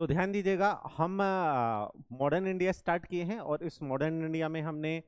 तो ध्यान दीजिएगा, हम मॉडर्न इंडिया स्टार्ट किए हैं और इस मॉडर्न इंडिया में हमने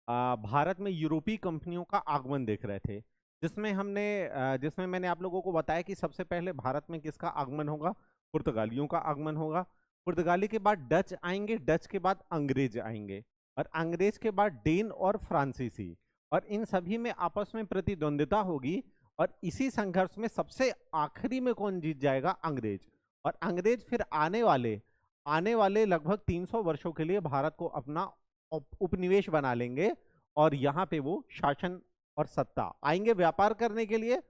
भारत में यूरोपीय कंपनियों का आगमन देख रहे थे, जिसमें मैंने आप लोगों को बताया कि सबसे पहले भारत में किसका आगमन होगा, पुर्तगालियों का आगमन होगा। पुर्तगाली के बाद डच आएंगे, डच के बाद अंग्रेज आएंगे, और अंग्रेज के बाद डेन और फ्रांसीसी, और इन सभी में आपस में प्रतिद्वंदिता होगी। और इसी संघर्ष में सबसे आखिरी में कौन जीत जाएगा, अंग्रेज। और अंग्रेज फिर आने वाले लगभग 300 वर्षों के लिए भारत को अपना उपनिवेश बना लेंगे, और यहाँ पे वो शासन और सत्ता आएंगे व्यापार करने के लिए,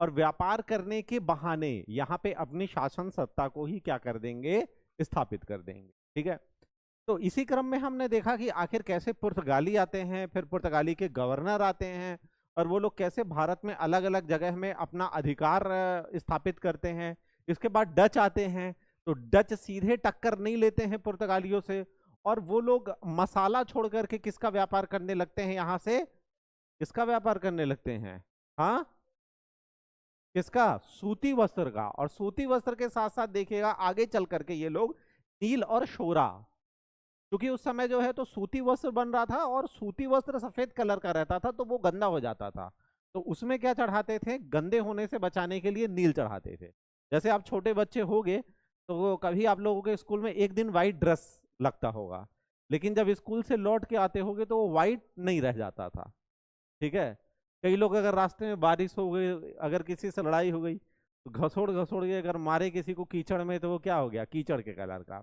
और व्यापार करने के बहाने यहाँ पे अपनी शासन सत्ता को ही क्या कर देंगे, स्थापित कर देंगे। ठीक है। तो इसी क्रम में हमने देखा कि आखिर कैसे पुर्तगाली आते हैं, फिर पुर्तगाली के गवर्नर आते हैं, और वो लोग कैसे भारत में अलग अलग जगह में अपना अधिकार स्थापित करते हैं। इसके बाद डच आते हैं, तो डच सीधे टक्कर नहीं लेते हैं पुर्तगालियों से, और वो लोग मसाला छोड़ करके किसका व्यापार करने लगते हैं, यहां से किसका व्यापार करने लगते हैं, हाँ, किसका, सूती वस्त्र का। और सूती वस्त्र के साथ साथ देखिएगा आगे चल करके ये लोग नील और शोरा, क्योंकि उस समय जो है तो सूती वस्त्र बन रहा था, और सूती वस्त्र सफेद कलर का रहता था तो वो गंदा हो जाता था, तो उसमें क्या चढ़ाते थे, गंदे होने से बचाने के लिए नील चढ़ाते थे। जैसे आप छोटे बच्चे होगे तो वो कभी आप लोगों के स्कूल में एक दिन व्हाइट ड्रेस लगता होगा, लेकिन जब स्कूल से लौट के आते होगे तो वो व्हाइट नहीं रह जाता था। ठीक है। कई लोग अगर रास्ते में बारिश हो गई, अगर किसी से लड़ाई हो गई, तो घसोड़ घसोड़ के अगर मारे किसी को कीचड़ में, तो वो क्या हो गया, कीचड़ के कलर का।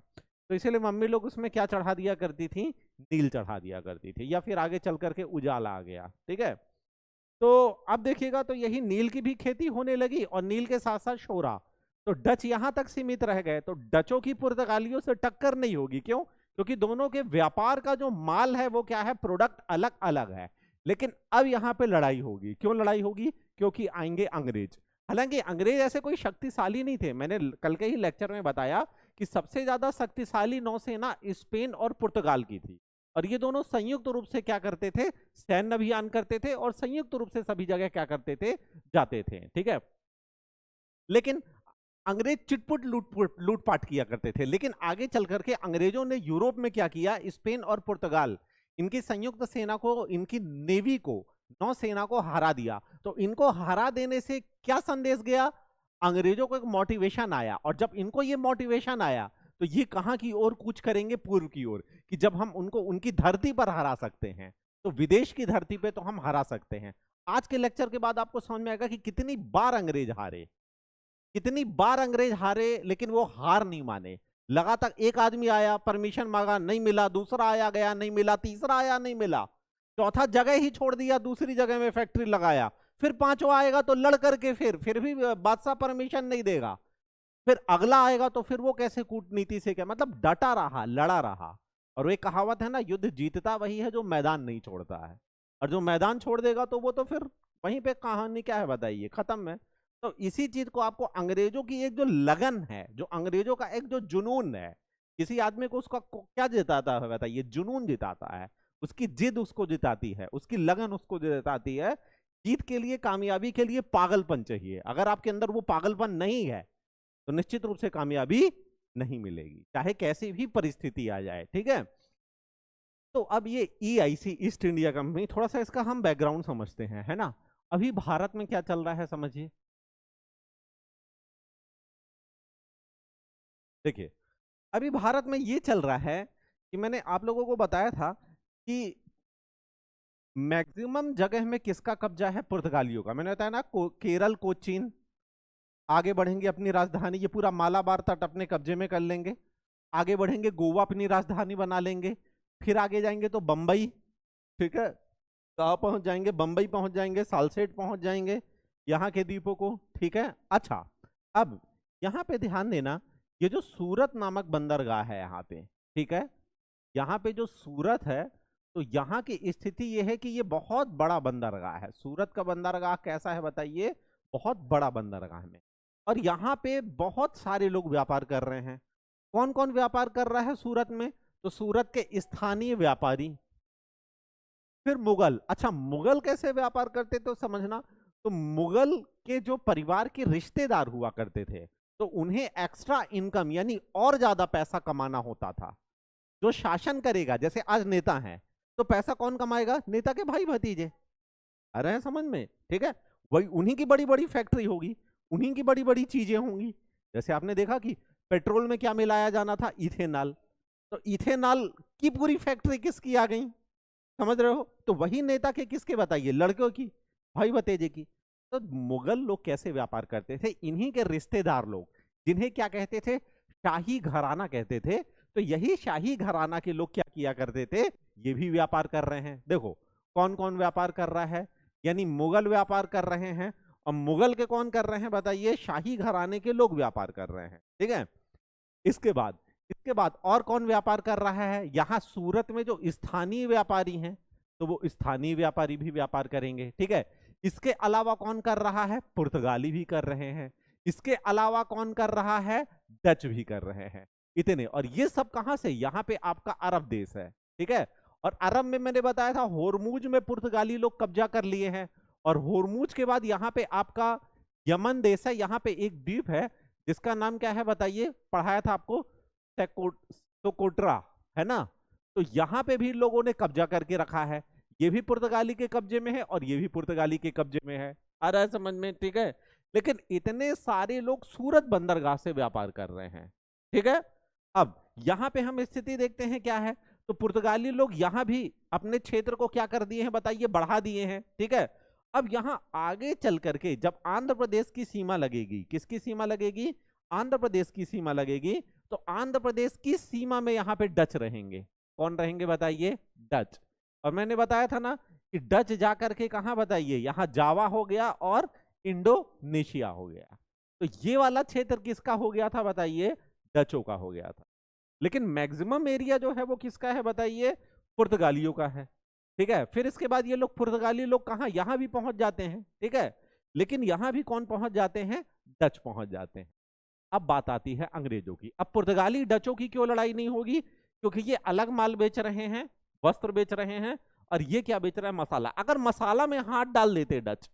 तो इसीलिए मम्मी लोग उसमें क्या चढ़ा दिया करती थी, नील चढ़ा दिया करती थी, या फिर आगे चल करके उजाला आ गया। ठीक है। तो अब देखिएगा तो यही नील की भी खेती होने लगी, और नील के साथ साथ शोरा। तो डच यहां तक सीमित रह गए, तो डचों की पुर्तगालियों से टक्कर नहीं होगी। क्यों? क्योंकि दोनों के व्यापार का जो माल है वो क्या है, प्रोडक्ट अलग अलग है। लेकिन अब यहां पे लड़ाई होगी। क्यों लड़ाई होगी? क्योंकि आएंगे अंग्रेज। हालांकि अंग्रेज ऐसे कोई शक्तिशाली नहीं थे, मैंने कल के ही लेक्चर में बताया कि सबसे ज्यादा शक्तिशाली नौसेना स्पेन और पुर्तगाल की थी, और ये दोनों संयुक्त रूप से क्या करते थे, सैन्य अभियान करते थे, और संयुक्त रूप से सभी जगह क्या करते थे, जाते थे। ठीक है। लेकिन अंग्रेज चिटपुट लूटपाट किया करते थे, लेकिन आगे चल करके अंग्रेजों ने यूरोप में क्या किया, स्पेन और पुर्तगाल, इनकी संयुक्त सेना को, इनकी नेवी को, नौसेना को हरा दिया। तो इनको हरा देने से क्या संदेश गया, अंग्रेजों को एक मोटिवेशन आया, और जब इनको ये मोटिवेशन आया तो ये कहां की ओर कूच करेंगे, पूर्व की ओर, कि जब हम उनको उनकी धरती पर हरा सकते हैं तो विदेश की धरती पे तो हम हरा सकते हैं। आज के लेक्चर के बाद आपको समझ में आएगा कि कितनी बार अंग्रेज हारे, कितनी बार अंग्रेज हारे, लेकिन वो हार नहीं माने। लगातार एक आदमी आया, परमिशन मांगा, नहीं मिला, दूसरा आया, गया, नहीं मिला, तीसरा आया, नहीं मिला, चौथा जगह ही छोड़ दिया, दूसरी जगह में फैक्ट्री लगाया, फिर पांचवा आएगा तो लड़ करके फिर भी बादशाह परमिशन नहीं देगा, फिर अगला आएगा तो फिर वो कैसे कूटनीति से, क्या मतलब, डटा रहा, लड़ा रहा। और वो एक कहावत है ना, युद्ध जीतता वही है जो मैदान नहीं छोड़ता है, और जो मैदान छोड़ देगा तो वो तो फिर वहीं पे कहानी क्या है बताइए, खत्म है। तो इसी चीज को आपको, अंग्रेजों की एक जो लगन है, जो अंग्रेजों का एक जो जुनून है, किसी आदमी को उसका क्या जिताता है बताइए, जुनून जिताता है, उसकी जिद उसको जिताती है, उसकी लगन उसको जिताती है। जीत के लिए, कामयाबी के लिए पागलपन चाहिए। अगर आपके अंदर वो पागलपन नहीं है तो निश्चित रूप से कामयाबी नहीं मिलेगी, चाहे कैसी भी परिस्थिति आ जाए। ठीक है। तो अब ये EIC, ईस्ट इंडिया कंपनी, थोड़ा सा इसका हम बैकग्राउंड समझते हैं, है ना। अभी भारत में क्या चल रहा है समझिए। देखिए, अभी भारत में ये चल रहा है कि मैंने आप लोगों को बताया था कि मैक्सिमम जगह में किसका कब्जा है, पुर्तगालियों का। मैंने बताया ना, केरल, कोचीन, आगे बढ़ेंगे अपनी राजधानी, ये पूरा मालाबार तट अपने कब्जे में कर लेंगे, आगे बढ़ेंगे गोवा अपनी राजधानी बना लेंगे, फिर आगे जाएंगे तो बंबई। ठीक है। कहाँ पहुंच जाएंगे, बंबई पहुंच जाएंगे, सालसेट पहुंच जाएंगे, यहाँ के द्वीपों को। ठीक है। अच्छा, अब यहाँ पे ध्यान देना, ये जो सूरत नामक बंदरगाह है यहाँ पे, ठीक है, यहाँ पे जो सूरत है, तो यहाँ की स्थिति ये है कि ये बहुत बड़ा बंदरगाह है। सूरत का बंदरगाह कैसा है बताइए, बहुत बड़ा बंदरगाह में, और यहाँ पे बहुत सारे लोग व्यापार कर रहे हैं। कौन कौन व्यापार कर रहा है सूरत में? तो सूरत के स्थानीय व्यापारी, फिर मुगल। अच्छा, मुगल कैसे व्यापार करते तो समझना, तो मुगल के जो परिवार के रिश्तेदार हुआ करते थे, तो उन्हें एक्स्ट्रा इनकम यानी और ज्यादा पैसा कमाना होता था। जो शासन करेगा, जैसे आज नेता है तो पैसा कौन कमाएगा? नेता के भाई भतीजे। आ रहे हैं समझ में? ठीक है, वही उन्हीं की बड़ी बड़ी फैक्ट्री होगी, उन्हीं की बड़ी बड़ी चीजें होंगी। जैसे आपने देखा कि पेट्रोल में क्या मिलाया जाना था? इथेनॉल। तो इथेनॉल की पूरी फैक्ट्री किसकी आ गई? समझ रहे हो? तो वही नेता के किसके बताइए? लड़कों की, भाई भतीजे की। तो मुगल लोग कैसे व्यापार करते थे? इन्हीं के रिश्तेदार लोग, जिन्हें क्या कहते थे? शाही घराना कहते थे। तो यही शाही घराना के लोग क्या किया करते थे? ये भी व्यापार कर रहे हैं। देखो कौन कौन व्यापार कर रहा है, यानी मुगल व्यापार कर रहे हैं। और मुगल के कौन कर रहे हैं बताइए? शाही घराने के लोग व्यापार कर रहे हैं। ठीक है, इसके बाद और कौन व्यापार कर रहा है? यहां सूरत में जो स्थानीय व्यापारी हैं, तो वो स्थानीय व्यापारी भी व्यापार करेंगे। ठीक है, इसके अलावा कौन कर रहा है? पुर्तगाली भी कर रहे हैं। इसके अलावा कौन कर रहा है? डच भी कर रहे हैं। इतने, और ये सब कहां से? यहां पे आपका अरब देश है। ठीक है, और अरब में मैंने बताया था होरमुज में पुर्तगाली लोग कब्जा कर लिए हैं। और होरमुज के बाद यहाँ पे आपका यमन देश है। यहाँ पे एक द्वीप है जिसका नाम क्या है बताइए? पढ़ाया था आपको, सोकोट्रा, है ना? तो यहाँ पे भी लोगों ने कब्जा करके रखा है। ये भी पुर्तगाली के कब्जे में है और ये भी पुर्तगाली के कब्जे में है। आ रहा है समझ में? ठीक है, लेकिन इतने सारे लोग सूरत बंदरगाह से व्यापार कर रहे हैं। ठीक है, अब यहां पे हम स्थिति देखते हैं क्या है। तो पुर्तगाली लोग यहां भी अपने क्षेत्र को क्या कर दिए हैं बताइए? बढ़ा दिए हैं। ठीक है, अब यहां आगे चल करके जब आंध्र प्रदेश की सीमा लगेगी, किसकी सीमा लगेगी? आंध्र प्रदेश की सीमा लगेगी। तो आंध्र प्रदेश की सीमा में यहां पे डच रहेंगे। कौन रहेंगे बताइए? डच। और मैंने बताया था ना कि डच जाकर के कहां बताइए? यहां जावा हो गया और इंडोनेशिया हो गया। तो ये वाला क्षेत्र किसका हो गया था बताइए? डचों का हो गया था। लेकिन मैक्सिमम एरिया जो है वो किसका है बताइए? पुर्तगालियों का है। ठीक है, फिर इसके बाद ये लोग पुर्तगाली लोग कहां? यहां भी पहुंच जाते हैं। ठीक है, लेकिन यहां भी कौन पहुंच जाते हैं? डच पहुंच जाते हैं। अब बात आती है अंग्रेजों की। अब पुर्तगाली डचों की क्यों लड़ाई नहीं होगी? क्योंकि ये अलग माल बेच रहे हैं, वस्त्र बेच रहे हैं, और ये क्या बेच रहा है? मसाला। अगर मसाला में हाथ डाल देते डच,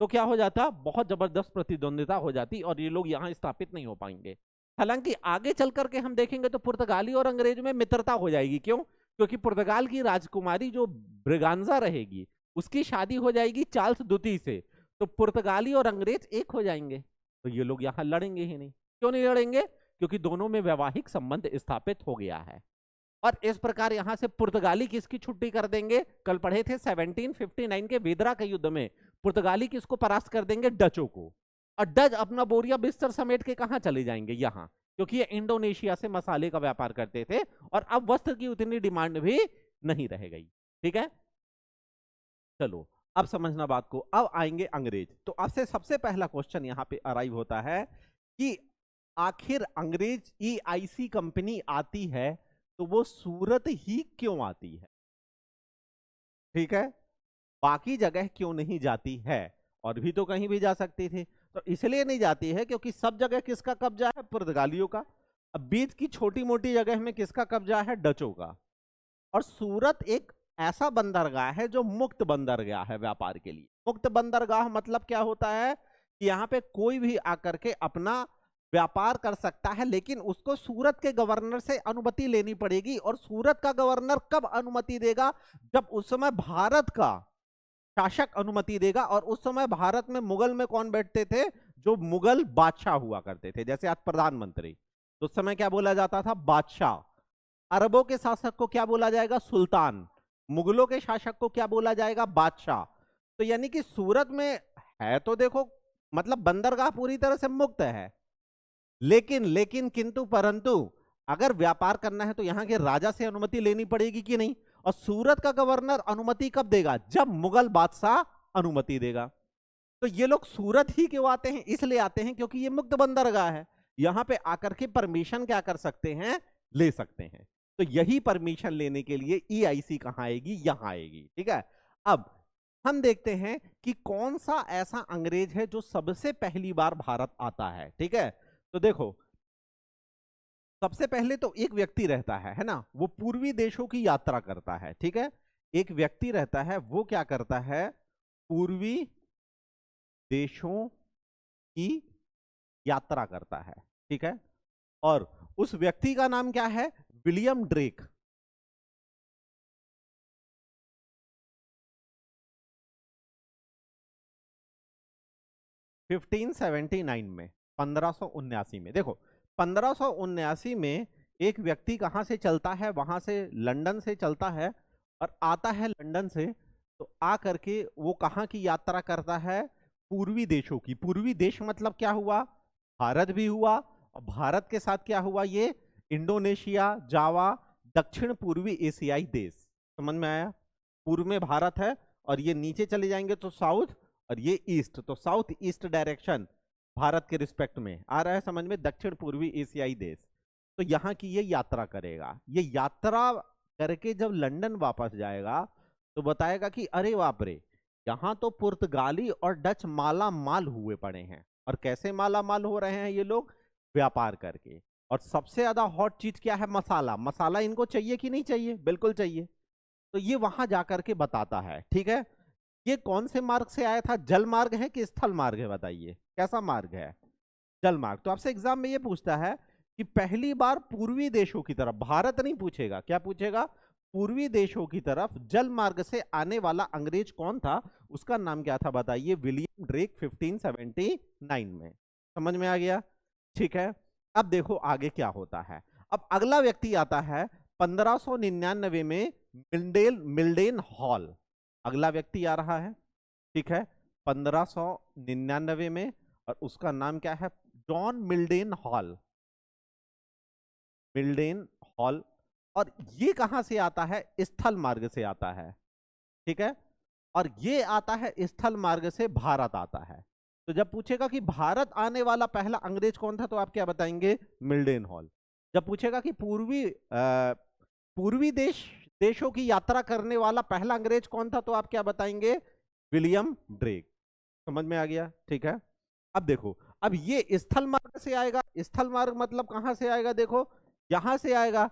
तो क्या हो जाता? बहुत जबरदस्त प्रतिद्वंदिता हो जाती और ये लोग यहां स्थापित नहीं हो पाएंगे। हालांकि आगे चल करके हम देखेंगे तो पुर्तगाली और अंग्रेज में मित्रता हो जाएगी। क्यों? क्योंकि पुर्तगाल की राजकुमारी जो ब्रिगांजा रहेगी, उसकी शादी हो जाएगी चार्ल्स द्वितीय से। तो पुर्तगाली और अंग्रेज एक हो जाएंगे। तो ये लोग यहां लड़ेंगे ही नहीं। क्यों नहीं लड़ेंगे? क्योंकि दोनों में वैवाहिक संबंध स्थापित हो गया है। और इस प्रकार यहां से पुर्तगाली किसकी छुट्टी कर देंगे? कल पढ़े थे 1759 के वेदरा के युद्ध में पुर्तगाली किसको परास्त कर देंगे? डचों को। और डच अपना बोरिया बिस्तर समेट के कहां चले जाएंगे? यहां, क्योंकि ये इंडोनेशिया से मसाले का व्यापार करते थे और अब वस्त्र की उतनी डिमांड भी नहीं रह गई। ठीक है, चलो अब समझना बात को। अब आएंगे अंग्रेज। तो आपसे सबसे पहला क्वेश्चन यहां पे अराइव होता है कि आखिर अंग्रेज ईआईसी कंपनी आती है तो वो सूरत ही क्यों आती है? ठीक है, बाकी जगह क्यों नहीं जाती है? और भी तो कहीं भी जा सकती थी। तो इसलिए नहीं जाती है क्योंकि सब जगह किसका कब्जा है? पुर्तगालियों का। अब बीच की छोटी मोटी जगह में किसका कब्जा है? डचों का। और सूरत एक ऐसा बंदरगाह है जो मुक्त बंदरगाह है व्यापार के लिए। मुक्त बंदरगाह मतलब क्या होता है? कि यहाँ पे कोई भी आकर के अपना व्यापार कर सकता है, लेकिन उसको सूरत के गवर्नर से अनुमति लेनी पड़ेगी। और सूरत का गवर्नर कब अनुमति देगा? जब उस समय भारत का शासक अनुमति देगा। और उस समय भारत में मुगल में कौन बैठते थे? जो मुगल बादशाह हुआ करते थे। जैसे आज प्रधानमंत्री, तो उस समय क्या बोला जाता था? बादशाह। अरबों के शासक को क्या बोला जाएगा? सुल्तान। मुगलों के शासक को क्या बोला जाएगा? बादशाह। तो यानी कि सूरत में है तो देखो, मतलब बंदरगाह पूरी तरह से मुक्त है, लेकिन किंतु परंतु अगर व्यापार करना है तो यहां के राजा से अनुमति लेनी पड़ेगी कि नहीं? और सूरत का गवर्नर अनुमति कब देगा? जब मुगल बादशाह अनुमति देगा। तो ये लोग सूरत ही क्यों आते हैं? इसलिए आते हैं क्योंकि ये मुक्त बंदरगाह है। यहां पे आकर के परमिशन क्या कर सकते हैं? ले सकते हैं। तो यही परमिशन लेने के लिए ईआईसी कहां आएगी? यहां आएगी। ठीक है, अब हम देखते हैं कि कौन सा ऐसा अंग्रेज है जो सबसे पहली बार भारत आता है। ठीक है, तो देखो सबसे पहले तो एक व्यक्ति रहता है ना, वो पूर्वी देशों की यात्रा करता है। ठीक है, एक व्यक्ति रहता है, वो क्या करता है? पूर्वी देशों की यात्रा करता है, ठीक है। और उस व्यक्ति का नाम क्या है? William Drake. फिफ्टीन 1579 में, 1579 में। देखो 1579 में एक व्यक्ति कहां से चलता है? वहां से लंदन से चलता है और आता है लंदन से, तो आ करके वो कहाँ की यात्रा करता है? पूर्वी देशों की। पूर्वी देश मतलब क्या हुआ? भारत भी हुआ, और भारत के साथ क्या हुआ? ये इंडोनेशिया, जावा, दक्षिण पूर्वी एशियाई देश। समझ में आया? पूर्व में भारत है और ये नीचे चले जाएंगे तो साउथ, और ये ईस्ट, तो साउथ ईस्ट डायरेक्शन भारत के रिस्पेक्ट में आ रहा है समझ में, दक्षिण पूर्वी एशियाई देश। तो यहाँ की ये यात्रा करेगा। ये यात्रा करके जब लंदन वापस जाएगा तो बताएगा कि अरे बाप रे, यहाँ तो पुर्तगाली और डच माला माल हुए पड़े हैं। और कैसे माला माल हो रहे हैं ये लोग? व्यापार करके। और सबसे ज्यादा हॉट चीज क्या है? मसाला। मसाला इनको चाहिए कि नहीं चाहिए? बिल्कुल चाहिए। तो ये वहां जाकर के बताता है, ठीक है। ये कौन से मार्ग से आया था? जल मार्ग है कि स्थल मार्ग है? बताइए कैसा मार्ग है? जल मार्ग। तो आपसे एग्जाम में ये पूछता है कि पहली बार पूर्वी देशों की तरफ, भारत नहीं पूछेगा, क्या पूछेगा? पूर्वी देशों की तरफ जल मार्ग से आने वाला अंग्रेज कौन था? उसका नाम क्या था? बताइए। विलियम ड्रेक, 1579 में। समझ में आ गया? ठीक है। अब देखो आगे क्या होता है। अब अगला व्यक्ति आता है 1599 में, मिल्डेन हॉल। अगला व्यक्ति आ रहा है, ठीक है, 1599 में, और उसका नाम क्या है? John Mildenhall. Mildenhall. और ये कहां से आता है? स्थल मार्ग से आता है, ठीक है। और ये आता है स्थल मार्ग से भारत आता है। तो जब पूछेगा कि भारत आने वाला पहला अंग्रेज कौन था, तो आप क्या बताएंगे? मिल्डेन हॉल। जब पूछेगा कि पूर्वी देशों की यात्रा करने वाला पहला अंग्रेज कौन था, तो आप क्या बताएंगे? William Drake. समझ में आ गया? ठीक है। अब देखो, अब ये स्थल मार्ग से आएगा। स्थल मार्ग मतलब कहां से आएगा? देखो यहां से आएगा,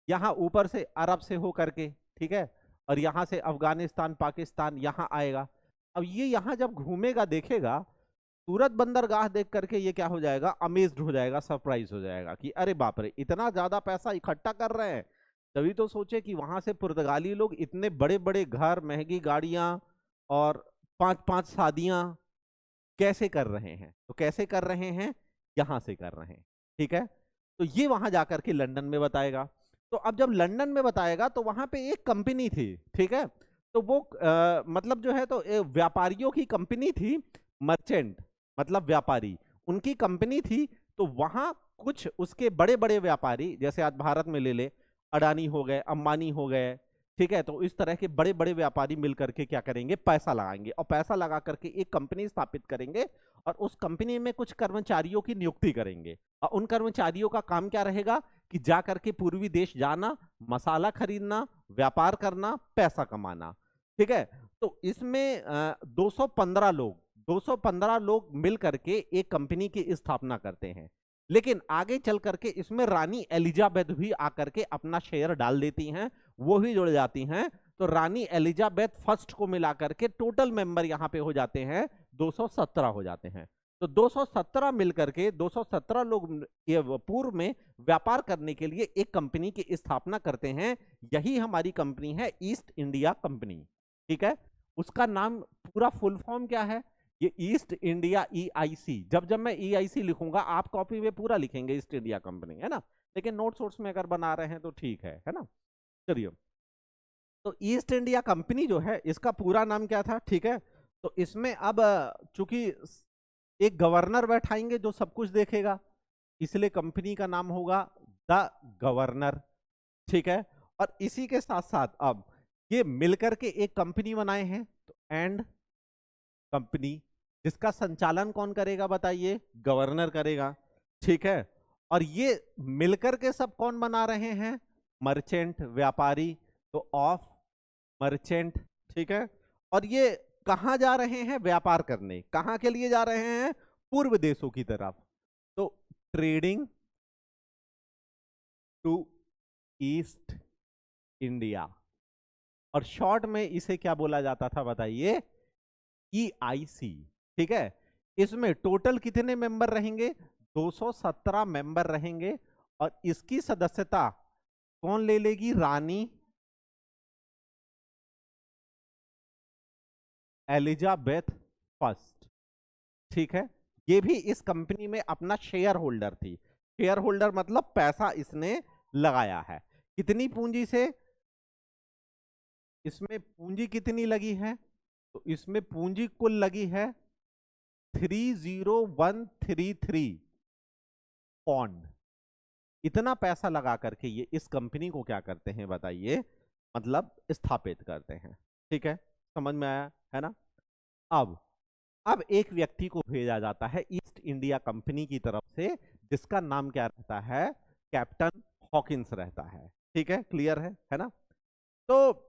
यहां ऊपर से अरब से हो करके, ठीक है, और यहां से अफगानिस्तान, पाकिस्तान यहां आएगा। अब ये यहां जब घूमेगा, देखेगा सूरत बंदरगाह देख करके ये क्या हो जाएगा? अमेज्ड हो जाएगा, सरप्राइज हो जाएगा कि अरे बाप रे, इतना ज्यादा पैसा इकट्ठा कर रहे हैं। तभी तो सोचे कि वहां से पुर्तगाली लोग इतने बड़े बड़े घर, महंगी गाड़ियां और पांच पांच शादियां कैसे कर रहे हैं? तो कैसे कर रहे हैं? यहां से कर रहे हैं, ठीक है। तो ये वहां जाकर के लंदन में बताएगा। तो अब जब लंदन में बताएगा तो वहां पे एक कंपनी थी, ठीक है। तो वो मतलब जो है तो व्यापारियों की कंपनी थी, मर्चेंट मतलब व्यापारी, उनकी कंपनी थी। तो वहां कुछ उसके बड़े बड़े व्यापारी, जैसे आज भारत में ले ले, अडानी हो गए, अंबानी हो गए, ठीक है, तो इस तरह के बड़े बड़े व्यापारी मिलकर के क्या करेंगे? पैसा लगाएंगे, और पैसा लगा करके एक कंपनी स्थापित करेंगे, और उस कंपनी में कुछ कर्मचारियों की नियुक्ति करेंगे। और उन कर्मचारियों का काम क्या रहेगा? कि जा करके पूर्वी देश जाना, मसाला खरीदना, व्यापार करना, पैसा कमाना, ठीक है। तो इसमें 215 लोग मिल करके एक कंपनी की स्थापना करते हैं। लेकिन आगे चल करके इसमें रानी एलिजाबेथ भी आकर के अपना शेयर डाल देती हैं, वो भी जुड़ जाती हैं। तो रानी एलिजाबेथ फर्स्ट को मिलाकर के टोटल मेंबर यहां पे हो जाते हैं 217 हो जाते हैं। तो 217 मिलकर के 217 लोग ये पूर्व में व्यापार करने के लिए एक कंपनी की स्थापना करते हैं। यही हमारी कंपनी है, ईस्ट इंडिया कंपनी, ठीक है। उसका नाम पूरा फुल फॉर्म क्या है? ये ईस्ट इंडिया ईआईसी। जब जब मैं ईआईसी लिखूंगा, आप कॉपी में पूरा लिखेंगे ईस्ट इंडिया कंपनी, है ना। लेकिन नोट्स वोट्स में अगर बना रहे हैं तो ठीक है ना। चलिए, तो ईस्ट इंडिया कंपनी जो है, इसका पूरा नाम क्या था? ठीक है। तो इसमें अब चूंकि एक गवर्नर बैठाएंगे जो सब कुछ देखेगा, इसलिए कंपनी का नाम होगा द गवर्नर, ठीक है। और इसी के साथ साथ अब ये मिलकर के एक कंपनी बनाए हैं, तो एंड कंपनी, जिसका संचालन कौन करेगा? बताइए। गवर्नर करेगा, ठीक है। और ये मिलकर के सब कौन बना रहे हैं? मर्चेंट, व्यापारी। तो ऑफ मर्चेंट, ठीक है। और ये कहां जा रहे हैं? व्यापार करने। कहां के लिए जा रहे हैं? पूर्व देशों की तरफ। तो ट्रेडिंग टू ईस्ट इंडिया, और शॉर्ट में इसे क्या बोला जाता था? बताइए। ईआईसी, ठीक है। इसमें टोटल कितने मेंबर रहेंगे? 217 मेंबर रहेंगे। और इसकी सदस्यता कौन ले लेगी? रानी एलिजाबेथ फर्स्ट। ठीक है, ये भी इस कंपनी में अपना शेयर होल्डर थी। शेयर होल्डर मतलब पैसा इसने लगाया है। कितनी पूंजी से? इसमें पूंजी कितनी लगी है? तो इसमें पूंजी कुल लगी है 30133 पौंड। इतना पैसा लगा करके ये इस कंपनी को क्या करते हैं बताइए? मतलब स्थापित करते हैं। ठीक है, समझ में आया है ना? अब एक व्यक्ति को भेजा जाता है ईस्ट इंडिया कंपनी की तरफ से, जिसका नाम क्या रहता है? कैप्टन हॉकिंस रहता है। ठीक है, क्लियर है ना? तो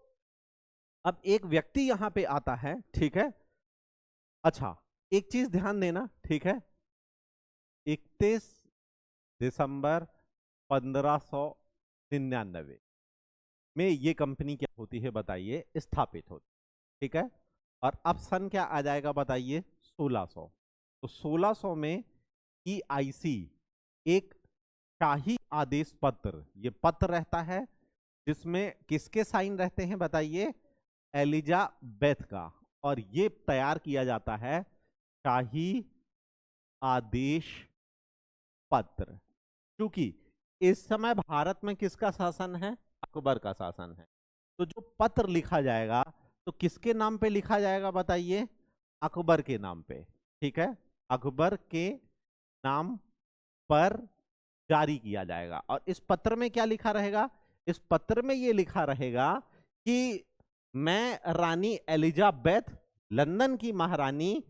अब एक व्यक्ति यहां पे आता है। ठीक है, अच्छा एक चीज ध्यान देना। ठीक है, 31 दिसंबर 1599 में ये कंपनी क्या होती है बताइए? स्थापित होती। ठीक है, और अब सन क्या आ जाएगा बताइए? 1600। तो 1600 में EIC एक शाही आदेश पत्र, ये पत्र रहता है जिसमें किसके साइन रहते हैं बताइए? एलिजाबेथ का। और ये तैयार किया जाता है शाही आदेश पत्र। क्योंकि इस समय भारत में किसका शासन है? अकबर का शासन है। तो जो पत्र लिखा जाएगा तो किसके नाम पे लिखा जाएगा बताइए? अकबर के नाम पे। ठीक है, अकबर के नाम पर जारी किया जाएगा। और इस पत्र में क्या लिखा रहेगा? इस पत्र में ये लिखा रहेगा कि मैं रानी एलिजाबेथ, लंदन की महारानी,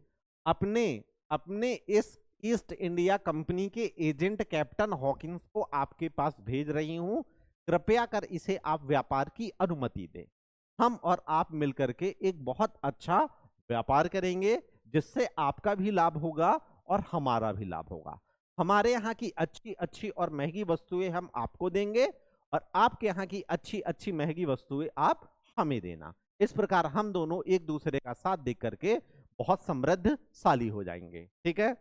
अपने अपने इस ईस्ट इंडिया कंपनी के एजेंट कैप्टन हॉकिंस को आपके पास भेज रही हूं। कृपया कर इसे आप व्यापार की अनुमति दें। हम और आप मिलकर के एक बहुत अच्छा व्यापार करेंगे, जिससे आपका भी लाभ होगा और हमारा भी लाभ होगा। हमारे यहाँ की अच्छी अच्छी और महंगी वस्तुएं हम आपको देंगे, और आपके यहाँ की अच्छी अच्छी महंगी वस्तुएं आप हमें देना। इस प्रकार हम दोनों एक दूसरे का साथ देख करके बहुत समृद्धशाली हो जाएंगे। ठीक है,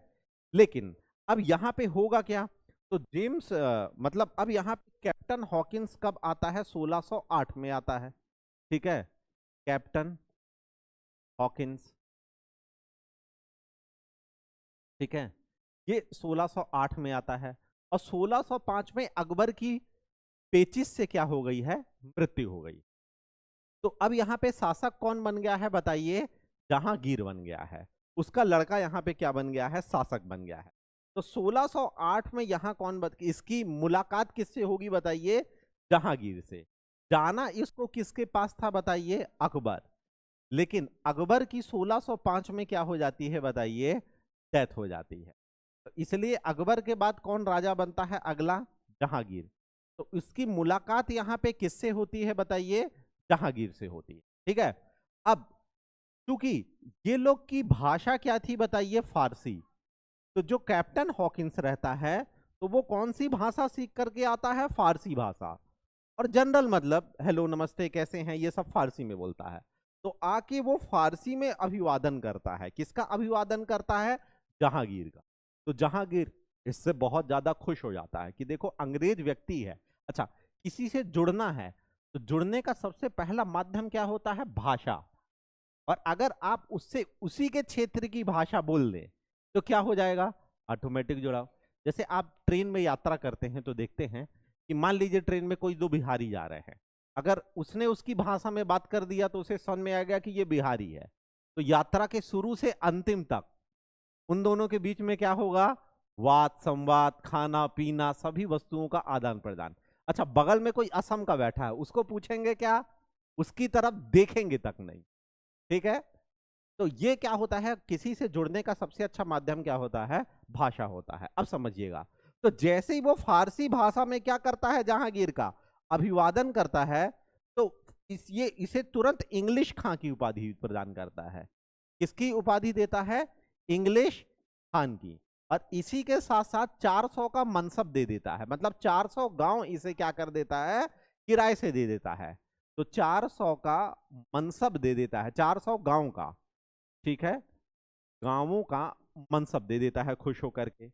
लेकिन अब यहाँ पे होगा क्या? तो जेम्स मतलब अब यहाँ पे कैप्टन हॉकिंस कब आता है? 1608 में आता है। ठीक है, कैप्टन हॉकिंस। ठीक है, ये 1608 में आता है। और 1605 में अकबर की पेचिश से क्या हो गई है? मृत्यु हो गई। तो अब यहाँ पे शासक कौन बन गया है बताइए? जहांगीर बन गया है। उसका लड़का यहाँ पे क्या बन गया है? शासक बन गया है। तो 1608 में यहाँ इसकी मुलाकात किससे होगी बताइए? जहांगीर से। जाना इसको किसके पास था बताइए? अकबर। लेकिन अकबर की 1605 में क्या हो जाती है बताइए? डेथ हो जाती है। तो इसलिए अकबर के बाद कौन राजा बनता है अगला? जहांगीर। तो इसकी मुलाकात यहाँ पे किससे होती है बताइए? जहांगीर से होती है। ठीक है, अब क्योंकि ये लोग की भाषा क्या थी बताइए? फारसी। तो जो कैप्टन हॉकिंस रहता है तो वो कौन सी भाषा सीख करके आता है? फारसी भाषा। और जनरल मतलब हेलो नमस्ते कैसे हैं ये सब फारसी में बोलता है। तो आके वो फारसी में अभिवादन करता है। किसका अभिवादन करता है? जहांगीर का। तो जहांगीर इससे बहुत ज्यादा खुश हो जाता है कि देखो अंग्रेज व्यक्ति है। अच्छा, किसी से जुड़ना है तो जुड़ने का सबसे पहला माध्यम क्या होता है? भाषा। और अगर आप उससे उसी के क्षेत्र की भाषा बोल दें तो क्या हो जाएगा? ऑटोमेटिक जुड़ाव। जैसे आप ट्रेन में यात्रा करते हैं तो देखते हैं कि मान लीजिए ट्रेन में कोई दो बिहारी जा रहे हैं। अगर उसने उसकी भाषा में बात कर दिया तो उसे समझ में आ गया कि ये बिहारी है। तो यात्रा के शुरू से अंतिम तक उन दोनों के बीच में क्या होगा? वाद संवाद, खाना पीना, सभी वस्तुओं का आदान प्रदान। अच्छा, बगल में कोई असम का बैठा है, उसको पूछेंगे क्या? उसकी तरफ देखेंगे तक नहीं। ठीक है, तो ये क्या होता है? किसी से जुड़ने का सबसे अच्छा माध्यम क्या होता है? भाषा होता है। अब समझिएगा, तो जैसे ही वो फारसी भाषा में क्या करता है? जहांगीर का अभिवादन करता है, तो इसे तुरंत इंग्लिश खां की उपाधि प्रदान करता है। किसकी उपाधि देता है? इंग्लिश खान की। और इसी के साथ साथ 400 का मनसब दे देता है। मतलब 400 गांव इसे क्या कर देता है? किराए से दे देता है। तो 400 का मनसब दे देता है, 400 गांव का। ठीक है, गांवों का मनसब दे देता है खुश होकर के।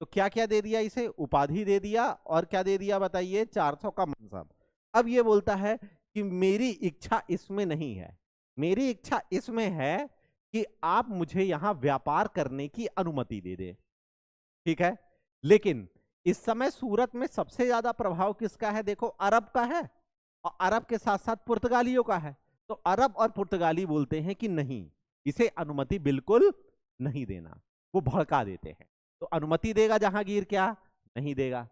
तो क्या क्या दे दिया इसे, उपाधि दे दिया और क्या दे दिया बताइए, 400 का मनसब। अब ये बोलता है कि मेरी इच्छा इसमें नहीं है, मेरी इच्छा इसमें है कि आप मुझे यहां व्यापार करने की अनुमति दे दे। ठीक है, लेकिन इस समय सूरत में सबसे ज्यादा प्रभाव किसका है, देखो अरब का है, और अरब के साथ साथ पुर्तगालियों का है। तो अरब और पुर्तगाली बोलते हैं कि नहीं, इसे अनुमति बिल्कुल नहीं देना, वो भड़का देते हैं। तो अनुमति देगा जहांगीर, क्या नहीं देगा।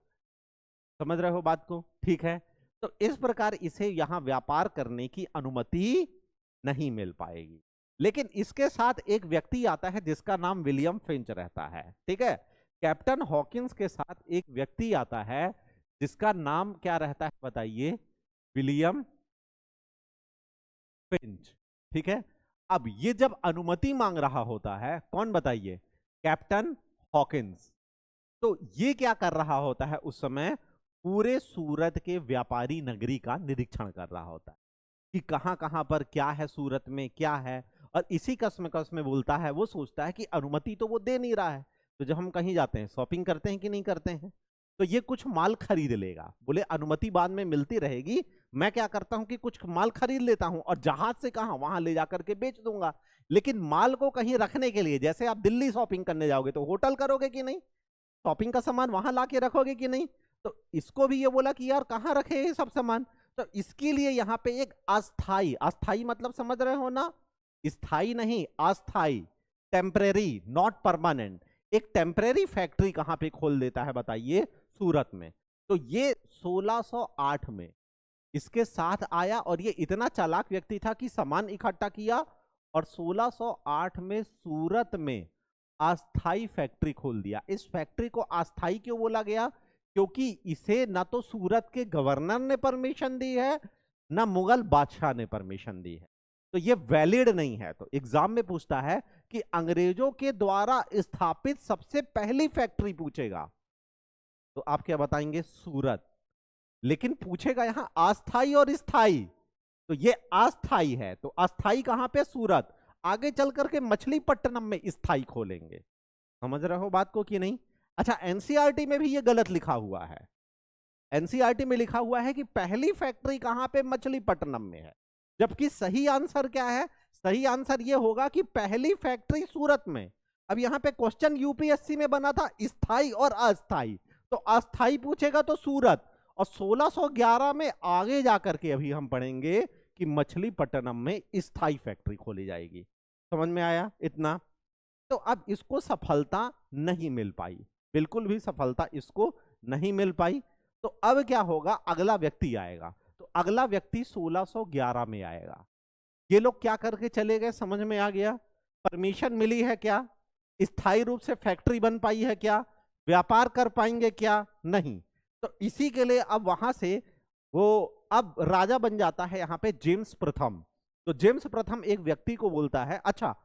समझ रहे हो बात को, ठीक है। तो इस प्रकार इसे यहां व्यापार करने की अनुमति नहीं मिल पाएगी। लेकिन इसके साथ एक व्यक्ति आता है जिसका नाम विलियम फिंच रहता है। ठीक है, कैप्टन हॉकिंस के साथ एक व्यक्ति आता है जिसका नाम क्या रहता है बताइए, विलियम फिंच। ठीक है, अब ये जब अनुमति मांग रहा होता है, कौन बताइए, कैप्टन हॉकिंस। तो ये क्या कर रहा होता है उस समय, पूरे सूरत के व्यापारी नगरी का निरीक्षण कर रहा होता है कि कहां कहां पर क्या है, सूरत में क्या है। और इसी कसम में बोलता है, वो सोचता है कि अनुमति तो वो दे नहीं रहा है, तो जब हम कहीं जाते हैं शॉपिंग करते हैं कि नहीं करते हैं, तो ये कुछ माल खरीद लेगा। बोले अनुमति बाद में मिलती रहेगी, मैं क्या करता हूं कि कुछ माल खरीद लेता हूं और जहाज से कहां वहां ले जाकर के बेच दूंगा। लेकिन माल को कहीं रखने के लिए, जैसे आप दिल्ली शॉपिंग करने जाओगे तो होटल करोगे कि नहीं, शॉपिंग का सामान वहां लाके रखोगे कि नहीं। तो इसको भी ये बोला कि यार कहां रखे ये सब सामान। तो इसके लिए यहाँ पे एक अस्थाई, अस्थाई मतलब समझ रहे हो ना, स्थाई नहीं, अस्थाई, टेम्परेरी, नॉट परमानेंट, एक टेम्परेरी फैक्ट्री कहां पे खोल देता है बताइए, सूरत में। तो ये 1608 में इसके साथ आया, और ये इतना चालाक व्यक्ति था कि सामान इकट्ठा किया और 1608 में सूरत में अस्थाई फैक्ट्री खोल दिया। इस फैक्ट्री को अस्थाई क्यों बोला गया, क्योंकि इसे ना तो सूरत के गवर्नर ने परमिशन दी है, ना मुगल बादशाह ने परमिशन दी है, तो ये वैलिड नहीं है। तो एग्जाम में पूछता है कि अंग्रेजों के द्वारा स्थापित सबसे पहली फैक्ट्री पूछेगा, तो आप क्या बताएंगे, सूरत। लेकिन पूछेगा यहां अस्थाई और स्थाई, तो ये अस्थाई है, तो अस्थाई कहां पे, सूरत। आगे चल करके मछलीपट्टनम में स्थाई खोलेंगे। समझ रहे हो बात को कि नहीं। अच्छा, एनसीईआरटी में भी ये गलत लिखा हुआ है, एनसीईआरटी में लिखा हुआ है कि पहली फैक्ट्री कहां पे, मछलीपट्टनम में है, जबकि सही आंसर क्या है, सही आंसर ये होगा कि पहली फैक्ट्री सूरत में। अब यहां पे क्वेश्चन यूपीएससी में बना था स्थाई और अस्थाई, तो अस्थाई पूछेगा तो सूरत, और 1611 में आगे जाकर के अभी हम पढ़ेंगे कि मछलीपट्टनम में स्थाई फैक्ट्री खोली जाएगी। समझ में आया इतना। तो अब इसको सफलता नहीं मिल पाई, बिल्कुल भी सफलता इसको नहीं मिल पाई। तो अब क्या होगा, अगला व्यक्ति आएगा, तो अगला व्यक्ति 1611 में आएगा। ये लोग क्या करके चले गए, समझ में आ गया, परमिशन मिली है क्या, स्थायी रूप से फैक्ट्री बन पाई है क्या, व्यापार कर पाएंगे क्या, नहीं। तो इसी के लिए अब वहां से वो अब राजा बन जाता है यहाँ पे जेम्स प्रथम। तो जेम्स प्रथम एक व्यक्ति को बोलता है, अच्छा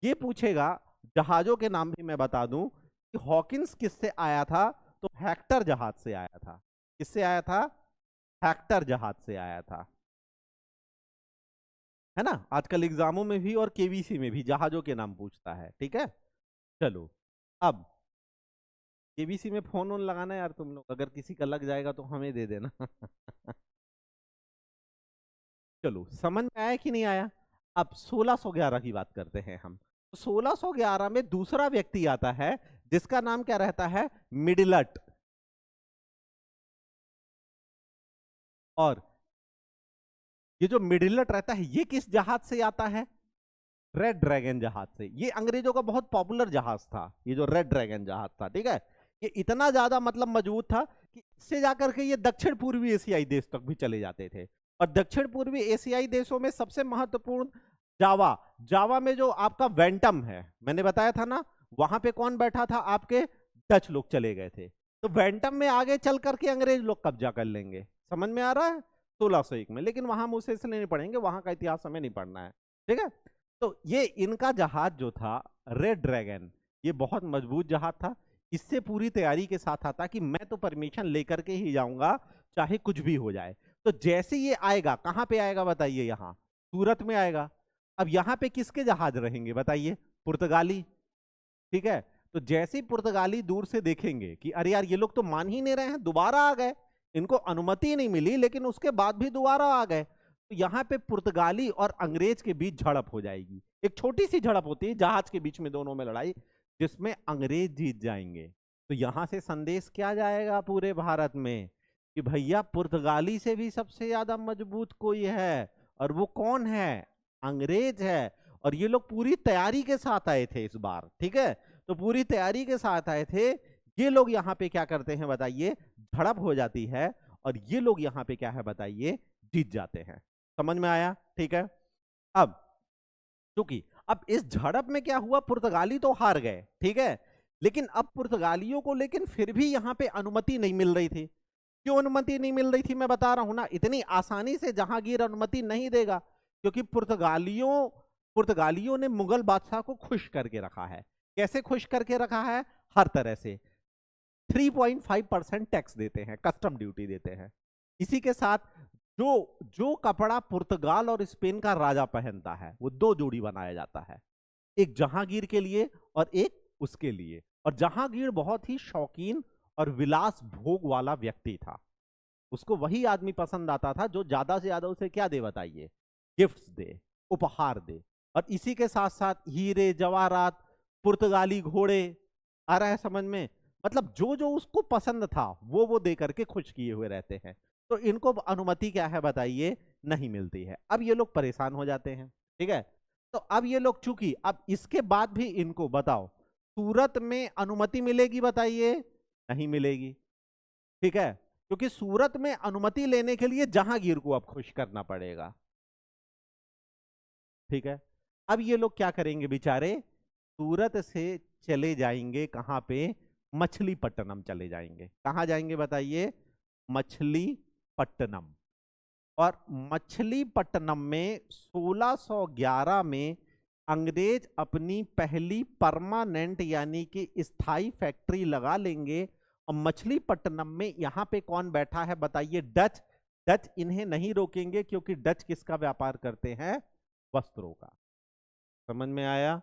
ये पूछेगा, जहाजों के नाम भी मैं बता दूं कि हॉकिंस किससे आया था, तो हेक्टर जहाज से आया था। किससे आया था, हेक्टर जहाज से आया था, है ना। आजकल एग्जामों में भी और केवीसी में भी जहाजों के नाम पूछता है, ठीक है। चलो, अब केबीसी में फोन ऑन लगाना यार तुम लोग, अगर किसी का लग जाएगा तो हमें दे देना। चलो, समझ में आया कि नहीं आया। अब 1611 की बात करते हैं हम। 1611 में दूसरा व्यक्ति आता है जिसका नाम क्या रहता है, मिडिलट। और ये जो मिडिलट रहता है ये किस जहाज से आता है, रेड ड्रैगन जहाज से। ये अंग्रेजों का बहुत पॉपुलर जहाज था, ये जो रेड ड्रैगन जहाज था, ठीक है। ये इतना ज्यादा मतलब मजबूत था कि इससे जाकर के ये दक्षिण पूर्वी एशियाई देश तक भी चले जाते थे। और दक्षिण पूर्वी एशियाई देशों में सबसे महत्वपूर्ण जावा, जावा में जो आपका वेंटम है, मैंने बताया था ना, वहां पे कौन बैठा था, आपके डच लोग चले गए थे। तो वेंटम में आगे चल करके अंग्रेज लोग कब्जा कर लेंगे। समझ में आ रहा है, 1601 में। लेकिन वहां हम उसे इसलिए नहीं पढ़ेंगे, वहां का इतिहास हमें नहीं पढ़ना है, ठीक है। तो ये इनका जहाज जो था रेड ड्रैगन, ये बहुत मजबूत जहाज था। इससे पूरी तैयारी के साथ आता कि मैं तो परमिशन लेकर के ही जाऊंगा चाहे कुछ भी हो जाए। तो जैसे ये आएगा, कहां पे आएगा बताइए, यहां सूरत में आएगा। अब यहां पे किसके जहाज रहेंगे बताइए, पुर्तगाली। ठीक है। तो जैसे ही पुर्तगाली दूर से देखेंगे कि अरे यार ये लोग तो मान ही नहीं रहे हैं, दोबारा आ गए, इनको अनुमति नहीं मिली लेकिन उसके बाद भी दोबारा आ गए, तो यहाँ पे पुर्तगाली और अंग्रेज के बीच झड़प हो जाएगी। एक छोटी सी झड़प होती है जहाज के बीच में, दोनों में लड़ाई, जिसमें अंग्रेज जीत जाएंगे। तो यहां से संदेश क्या जाएगा पूरे भारत में कि भैया पुर्तगाली से भी सबसे ज्यादा मजबूत कोई है, और वो कौन है? अंग्रेज है। और ये लोग पूरी तैयारी के साथ आए थे इस बार, ठीक है। तो पूरी तैयारी के साथ आए थे ये लोग। यहाँ पे क्या करते हैं बताइए? झड़प हो जाती है और ये लोग यहाँ पे क्या है बताइए? जीत जाते हैं। समझ में आया? ठीक है। अब क्योंकि अब इस झड़प में क्या हुआ, पुर्तगाली तो हार गए, ठीक है, लेकिन अब पुर्तगालियों को लेकिन फिर भी यहाँ पे अनुमति नहीं मिल रही थी। क्यों अनुमति नहीं मिल रही थी? मैं बता रहा हूं ना, इतनी आसानी से जहांगीर अनुमति नहीं देगा, क्योंकि पुर्तगालियों ने मुगल बादशाह को खुश करके रखा है। कैसे खुश करके रखा है? हर तरह से 3.5% टैक्स देते हैं, कस्टम ड्यूटी देते हैं। इसी के साथ जो जो कपड़ा पुर्तगाल और स्पेन का राजा पहनता है वो 2 जोड़ी बनाया जाता है, एक जहांगीर के लिए और एक उसके लिए। और जहांगीर बहुत ही शौकीन और विलास भोग वाला व्यक्ति था। उसको वही आदमी पसंद आता था जो ज्यादा से ज्यादा उसे क्या दे बताइए? गिफ्ट्स दे, उपहार दे। और इसी के साथ साथ हीरे जवाहरात, पुर्तगाली घोड़े, आ रहा है समझ में? मतलब जो जो उसको पसंद था वो दे करके खुश किए हुए रहते हैं। तो इनको अनुमति क्या है बताइए? नहीं मिलती है। अब ये लोग परेशान हो जाते हैं, ठीक है। तो अब ये लोग चूंकि अब इसके बाद भी इनको बताओ सूरत में अनुमति मिलेगी बताइए? नहीं मिलेगी, ठीक है, क्योंकि सूरत में अनुमति लेने के लिए जहांगीर को अब खुश करना पड़ेगा, ठीक है। अब ये लोग क्या करेंगे बेचारे? सूरत से चले जाएंगे कहां पे? मछलीपट्टनम चले जाएंगे। कहां जाएंगे बताइए? मछलीपट्टनम। और मछलीपट्टनम में 1611 में अंग्रेज अपनी पहली परमानेंट यानी कि स्थायी फैक्ट्री लगा लेंगे। और मछलीपट्टनम में यहां पे कौन बैठा है बताइए? डच। डच इन्हें नहीं रोकेंगे क्योंकि डच किसका व्यापार करते हैं? वस्त्रों का। समझ में आया?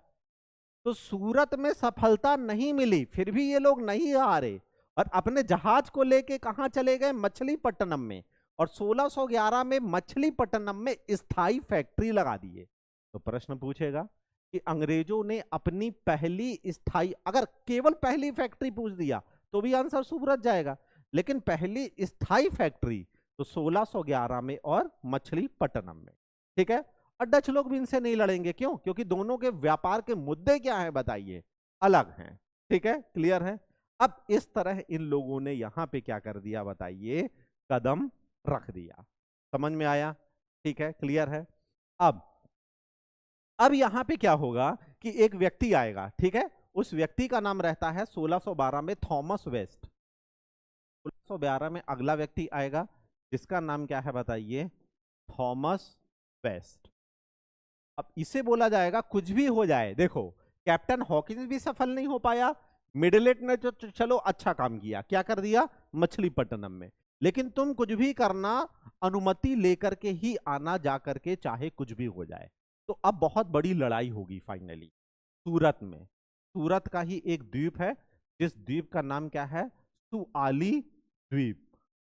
तो सूरत में सफलता नहीं मिली, फिर भी ये लोग नहीं हारे और अपने जहाज को लेके कहां चले गए? मछलीपट्टनम में। और 1611 में मछलीपट्टनम में स्थायी फैक्ट्री लगा दिए। तो प्रश्न पूछेगा कि अंग्रेजों ने अपनी पहली स्थायी, अगर केवल पहली फैक्ट्री पूछ दिया तो भी आंसर सूरत जाएगा, लेकिन पहली स्थायी फैक्ट्री तो 1611 में और मछलीपट्टनम में, ठीक है। और डच लोग भी इनसे नहीं लड़ेंगे, क्यों? क्योंकि दोनों के व्यापार के मुद्दे क्या है बताइए? अलग हैं, ठीक है, क्लियर है। अब इस तरह इन लोगों ने यहां पे क्या कर दिया बताइए? कदम रख दिया। समझ में आया? ठीक है, क्लियर है। अब यहां पे क्या होगा कि एक व्यक्ति आएगा, ठीक है, उस व्यक्ति का नाम रहता है 1612 में थॉमस वेस्ट। 1612 में अगला व्यक्ति आएगा जिसका नाम क्या है बताइए? Thomas West. अब इसे बोला जाएगा कुछ भी हो जाए, देखो कैप्टन हॉकिंस भी सफल नहीं हो पाया, मिडलेट ने तो चलो अच्छा काम किया, क्या कर दिया? मछलीपट्टनम में। लेकिन तुम कुछ भी करना, अनुमति लेकर के ही आना जा करके, चाहे कुछ भी हो जाए। तो अब बहुत बड़ी लड़ाई होगी फाइनली सूरत में। सूरत का ही एक द्वीप है जिस द्वीप का नाम क्या है? सुआली द्वीप।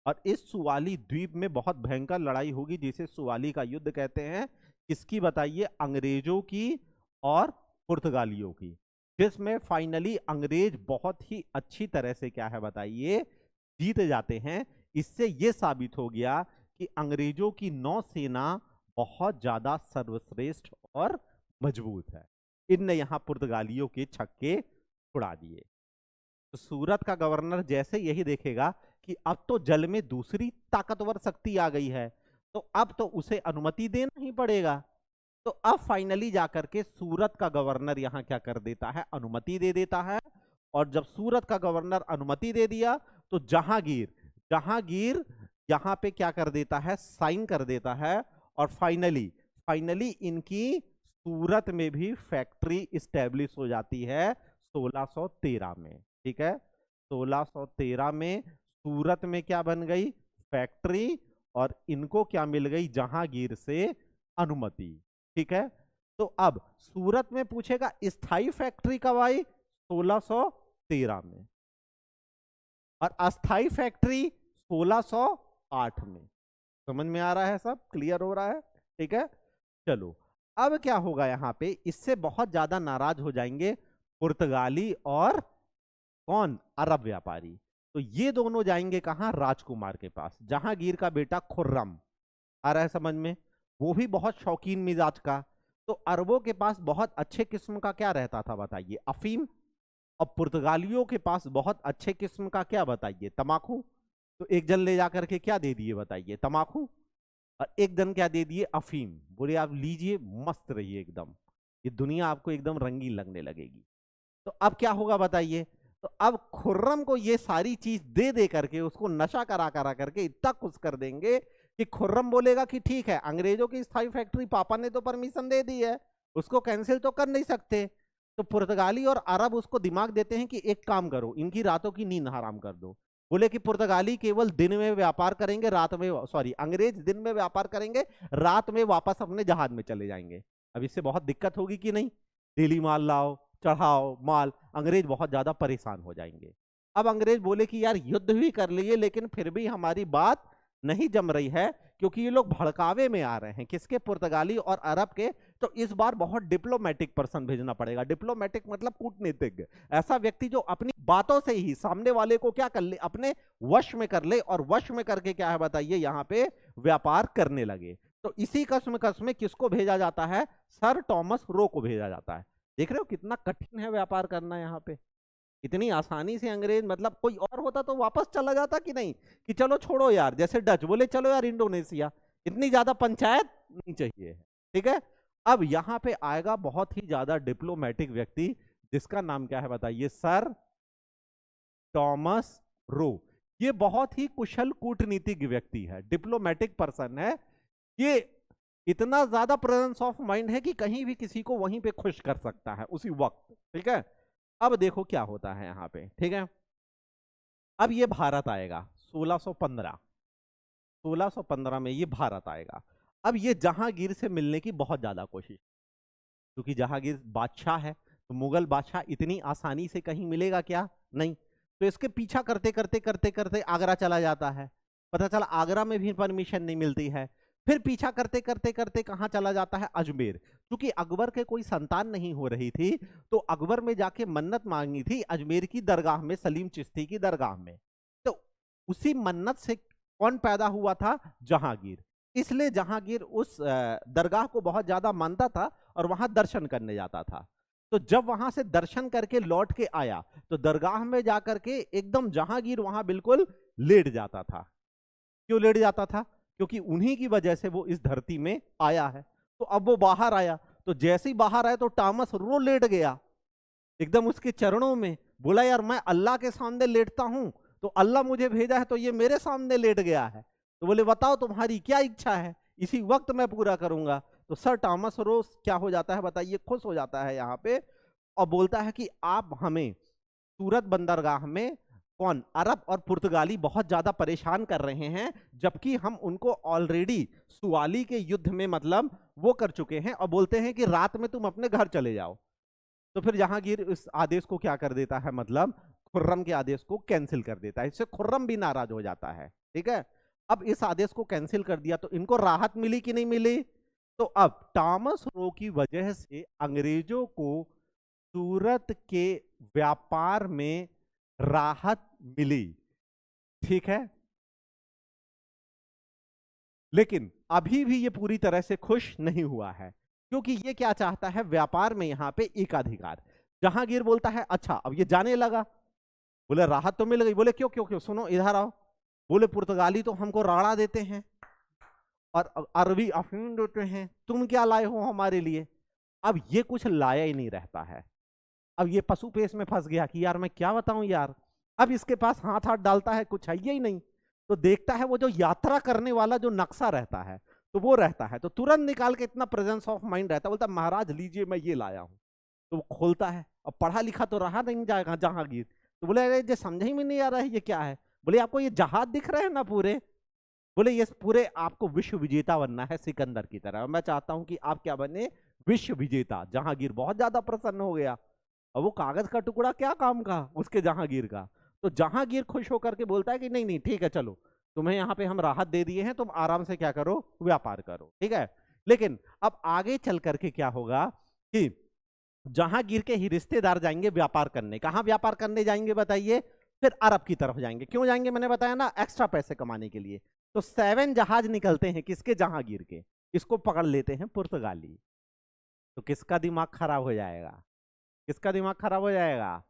और इस सुआली द्वीप में बहुत भयंकर लड़ाई होगी जिसे सुआली का युद्ध कहते हैं। किसकी बताइए? अंग्रेजों की और पुर्तगालियों की, जिसमें फाइनली अंग्रेज बहुत ही अच्छी तरह से क्या है बताइए? जीत जाते हैं। इससे यह साबित हो गया कि अंग्रेजों की नौसेना बहुत ज्यादा सर्वश्रेष्ठ और मजबूत है। इनने यहां पुर्तगालियों के छक्के छुड़ा दिए। तो सूरत का गवर्नर जैसे यही देखेगा कि अब तो जल में दूसरी ताकतवर शक्ति आ गई है, तो अब तो उसे अनुमति देना ही पड़ेगा। तो अब फाइनली जाकर के सूरत का गवर्नर यहां क्या कर देता है? अनुमति दे देता है। और जब सूरत का गवर्नर अनुमति दे दिया तो जहांगीर यहां पे क्या कर देता है? साइन कर देता है। और फाइनली इनकी सूरत में भी फैक्ट्री स्टैब्लिश हो जाती है 1613 में, ठीक है। 1613 में सूरत में क्या बन गई? फैक्ट्री। और इनको क्या मिल गई? जहांगीर से अनुमति, ठीक है। तो अब सूरत में पूछेगा स्थायी फैक्ट्री कब आई? 1613 में, और अस्थाई फैक्ट्री 1608 में। समझ में आ रहा है, सब क्लियर हो रहा है? ठीक है, चलो अब क्या होगा यहाँ पे, इससे बहुत ज्यादा नाराज हो जाएंगे पुर्तगाली और कौन, अरब व्यापारी। तो ये दोनों जाएंगे कहां, राजकुमार के पास, जहांगीर का बेटा खुर्रम। आ रहा है समझ में? वो भी बहुत शौकीन मिजाज का। तो अरबों के पास बहुत अच्छे किस्म का क्या रहता था बताइए, अफीम। और पुर्तगालियों के पास बहुत अच्छे किस्म का क्या बताइए, तमाकू। तो एक जन ले जाकर के क्या दे दिए बताइए, तमाकू, और एक जन क्या दे दिए, अफीम। बोले आप लीजिए, मस्त रहिए एकदम, ये दुनिया आपको एकदम रंगीन लगने लगेगी। तो अब क्या होगा बताइए, तो अब खुर्रम को ये सारी चीज दे दे करके, उसको नशा करा करके इतना खुश कर देंगे कि खुर्रम बोलेगा कि ठीक है, अंग्रेजों की स्थायी फैक्ट्री पापा ने तो परमिशन दे दी है, उसको कैंसिल तो कर नहीं सकते। तो पुर्तगाली और अरब उसको दिमाग देते हैं कि एक काम करो, इनकी रातों की नींद हराम कर दो। बोले कि पुर्तगाली केवल दिन में व्यापार करेंगे, रात में, सॉरी, अंग्रेज दिन में व्यापार करेंगे, रात में वापस अपने जहाज में चले जाएंगे। अब इससे बहुत दिक्कत होगी कि नहीं, डेली माल लाओ, चढ़ाओ माल, अंग्रेज बहुत ज्यादा परेशान हो जाएंगे। अब अंग्रेज बोले कि यार युद्ध भी कर लिए, लेकिन फिर भी हमारी बात नहीं जम रही है, क्योंकि ये लोग भड़कावे में आ रहे हैं, किसके, पुर्तगाली और अरब के। तो इस बार बहुत डिप्लोमेटिक पर्सन भेजना पड़ेगा। डिप्लोमेटिक मतलब कूटनीतिज्ञ, ऐसा व्यक्ति जो अपनी बातों से ही सामने वाले को क्या कर ले, अपने वश में कर ले, और वश में करके क्या है बताइए, यहाँ पे व्यापार करने लगे। तो इसी कसम कसम किसको भेजा जाता है, सर टॉमस रो को भेजा जाता है। देख रहे हो कितना कठिन है व्यापार करना यहाँ पे। इतनी आसानी से अंग्रेज, मतलब कोई और होता तो वापस चला जाता कि नहीं, कि चलो छोड़ो यार, जैसे डच बोले चलो यार इंडोनेशिया, इतनी ज्यादा पंचायत नहीं चाहिए। ठीक है, अब यहां पे आएगा बहुत ही ज्यादा डिप्लोमेटिक व्यक्ति, जिसका नाम क्या है बताइए, सर टॉमस रो। ये बहुत ही कुशल कूटनीतिज्ञ व्यक्ति है, डिप्लोमेटिक पर्सन है। ये इतना ज्यादा प्रेजेंस ऑफ माइंड है कि कहीं भी किसी को वहीं पे खुश कर सकता है उसी वक्त। ठीक है, अब देखो क्या होता है यहाँ पे। ठीक है, अब ये भारत आएगा 1615, 1615 में ये भारत आएगा। अब ये जहांगीर से मिलने की बहुत ज्यादा कोशिश, क्योंकि जहांगीर बादशाह है, तो मुगल बादशाह इतनी आसानी से कहीं मिलेगा क्या, नहीं। तो इसके पीछा करते करते करते करते आगरा चला जाता है, पता चला आगरा में भी परमिशन नहीं मिलती है। फिर पीछा करते करते करते कहां चला जाता है, अजमेर। क्योंकि अकबर के कोई संतान नहीं हो रही थी, तो अकबर में जाके मन्नत मांगी थी अजमेर की दरगाह में, सलीम चिश्ती की दरगाह में। तो उसी मन्नत से कौन पैदा हुआ था, जहांगीर। इसलिए जहांगीर उस दरगाह को बहुत ज्यादा मानता था और वहां दर्शन करने जाता था। तो जब वहां से दर्शन करके लौट के आया, तो दरगाह में जाकर के एकदम जहांगीर वहां बिल्कुल लेट जाता था। क्यों लेट जाता था, क्योंकि उन्हीं की वजह से वो इस धरती में आया है। तो अब वो बाहर आया, तो जैसे ही बाहर आया तो टॉमस रो लेट गया एकदम उसके चरणों में। बोला यार मैं अल्लाह के सामने लेटता हूं, तो अल्लाह मुझे भेजा है, तो ये मेरे सामने लेट गया है। तो बोले बताओ तुम्हारी क्या इच्छा है, इसी वक्त मैं पूरा करूंगा। तो सर टॉमस रो क्या हो जाता है बताइए, खुश हो जाता है यहाँ पे, और बोलता है कि आप हमें सूरत बंदरगाह में कौन, अरब और पुर्तगाली बहुत ज्यादा परेशान कर रहे हैं, जबकि हम उनको ऑलरेडी सुवाली के युद्ध में मतलब वो कर चुके हैं, और बोलते हैं कि रात में तुम अपने घर चले जाओ। तो फिर जहांगीर इस आदेश को क्या कर देता है, मतलब खुर्रम के आदेश को कैंसिल कर देता है। इससे खुर्रम भी नाराज हो जाता है। ठीक है, अब इस आदेश को कैंसिल कर दिया, तो इनको राहत मिली कि नहीं मिली। तो अब टॉमस रो की वजह से अंग्रेजों को सूरत के व्यापार में राहत मिली। ठीक है, लेकिन अभी भी ये पूरी तरह से खुश नहीं हुआ है, क्योंकि ये क्या चाहता है, व्यापार में यहां पे एकाधिकार। जहांगीर बोलता है अच्छा अब ये जाने लगा, बोले राहत तो मिल गई। बोले क्यों क्यों क्यों, सुनो इधर आओ। बोले पुर्तगाली तो हमको राड़ा देते हैं और अरबी अफीम देते हैं, तुम क्या लाए हो हमारे लिए। अब ये कुछ लाया ही नहीं रहता है। अब ये पशु पेश में फंस गया कि यार मैं क्या बताऊं यार। अब इसके पास हाथ हाथ डालता है, कुछ है ही नहीं। तो देखता है वो जो यात्रा करने वाला जो नक्शा रहता है, तो वो रहता है, तो तुरंत निकाल के, इतना प्रेजेंस ऑफ माइंड रहता है, बोलता महाराज लीजिए मैं ये लाया हूं। तो वो खोलता है, अब पढ़ा लिखा तो रहा नहीं जाएगा जहांगीर। तो बोले अरे ये समझ ही में नहीं आ रहा है ये क्या है। बोले आपको ये जहाज दिख रहे हैं ना पूरे, बोले ये पूरे आपको विश्व विजेता बनना है सिकंदर की तरह। मैं चाहता हूं कि आप क्या बने, विश्व विजेता। जहांगीर बहुत ज्यादा प्रसन्न हो गया। और वो कागज का टुकड़ा क्या काम का उसके जहांगीर का। तो जहांगीर खुश होकर के बोलता है कि नहीं नहीं ठीक है चलो, तुम्हें यहाँ पे हम राहत दे दिए हैं, तुम आराम से क्या करो, व्यापार करो, ठीक है। लेकिन अब आगे चल करके क्या होगा कि जहांगीर के ही रिश्तेदार जाएंगे व्यापार करने। कहां व्यापार करने जाएंगे बताइए? फिर अरब की तरफ जाएंगे। क्यों जाएंगे? मैंने बताया ना, एक्स्ट्रा पैसे कमाने के लिए। तो 7 जहाज निकलते हैं किसके? जहांगीर के। इसको पकड़ लेते हैं पुर्तगाली। तो किसका दिमाग खराब हो जाएगा? किसका दिमाग खराब हो जाएगा?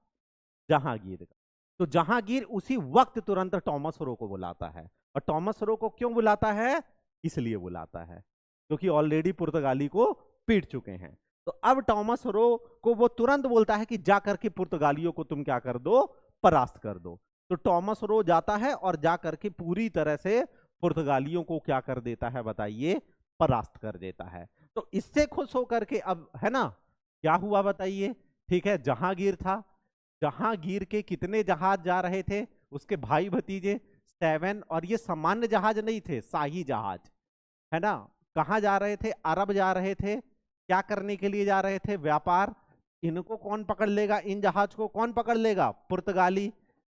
जहांगीर का। तो जहांगीर उसी वक्त तुरंत टॉमस रो को बुलाता है। और टॉमस रो को क्यों बुलाता है? इसलिए बुलाता है क्योंकि ऑलरेडी पुर्तगाली को पीट चुके हैं। तो अब टॉमस रो को वो तुरंत बोलता है कि जाकर के पुर्तगालियों को तुम क्या कर दो? परास्त कर दो। तो टॉमस रो जाता है और जाकर के पूरी तरह से पुर्तगालियों को क्या कर देता है बताइए? परास्त कर देता है। तो इससे खुश होकर के अब है ना क्या हुआ बताइए? ठीक है, जहांगीर था, जहांगीर के कितने जहाज जा रहे थे? उसके भाई भतीजे 7। और ये सामान्य जहाज नहीं थे, शाही जहाज, है ना। कहां जा रहे थे? अरब जा रहे थे। क्या करने के लिए जा रहे थे? व्यापार। इनको कौन पकड़ लेगा? इन जहाज को कौन पकड़ लेगा? पुर्तगाली।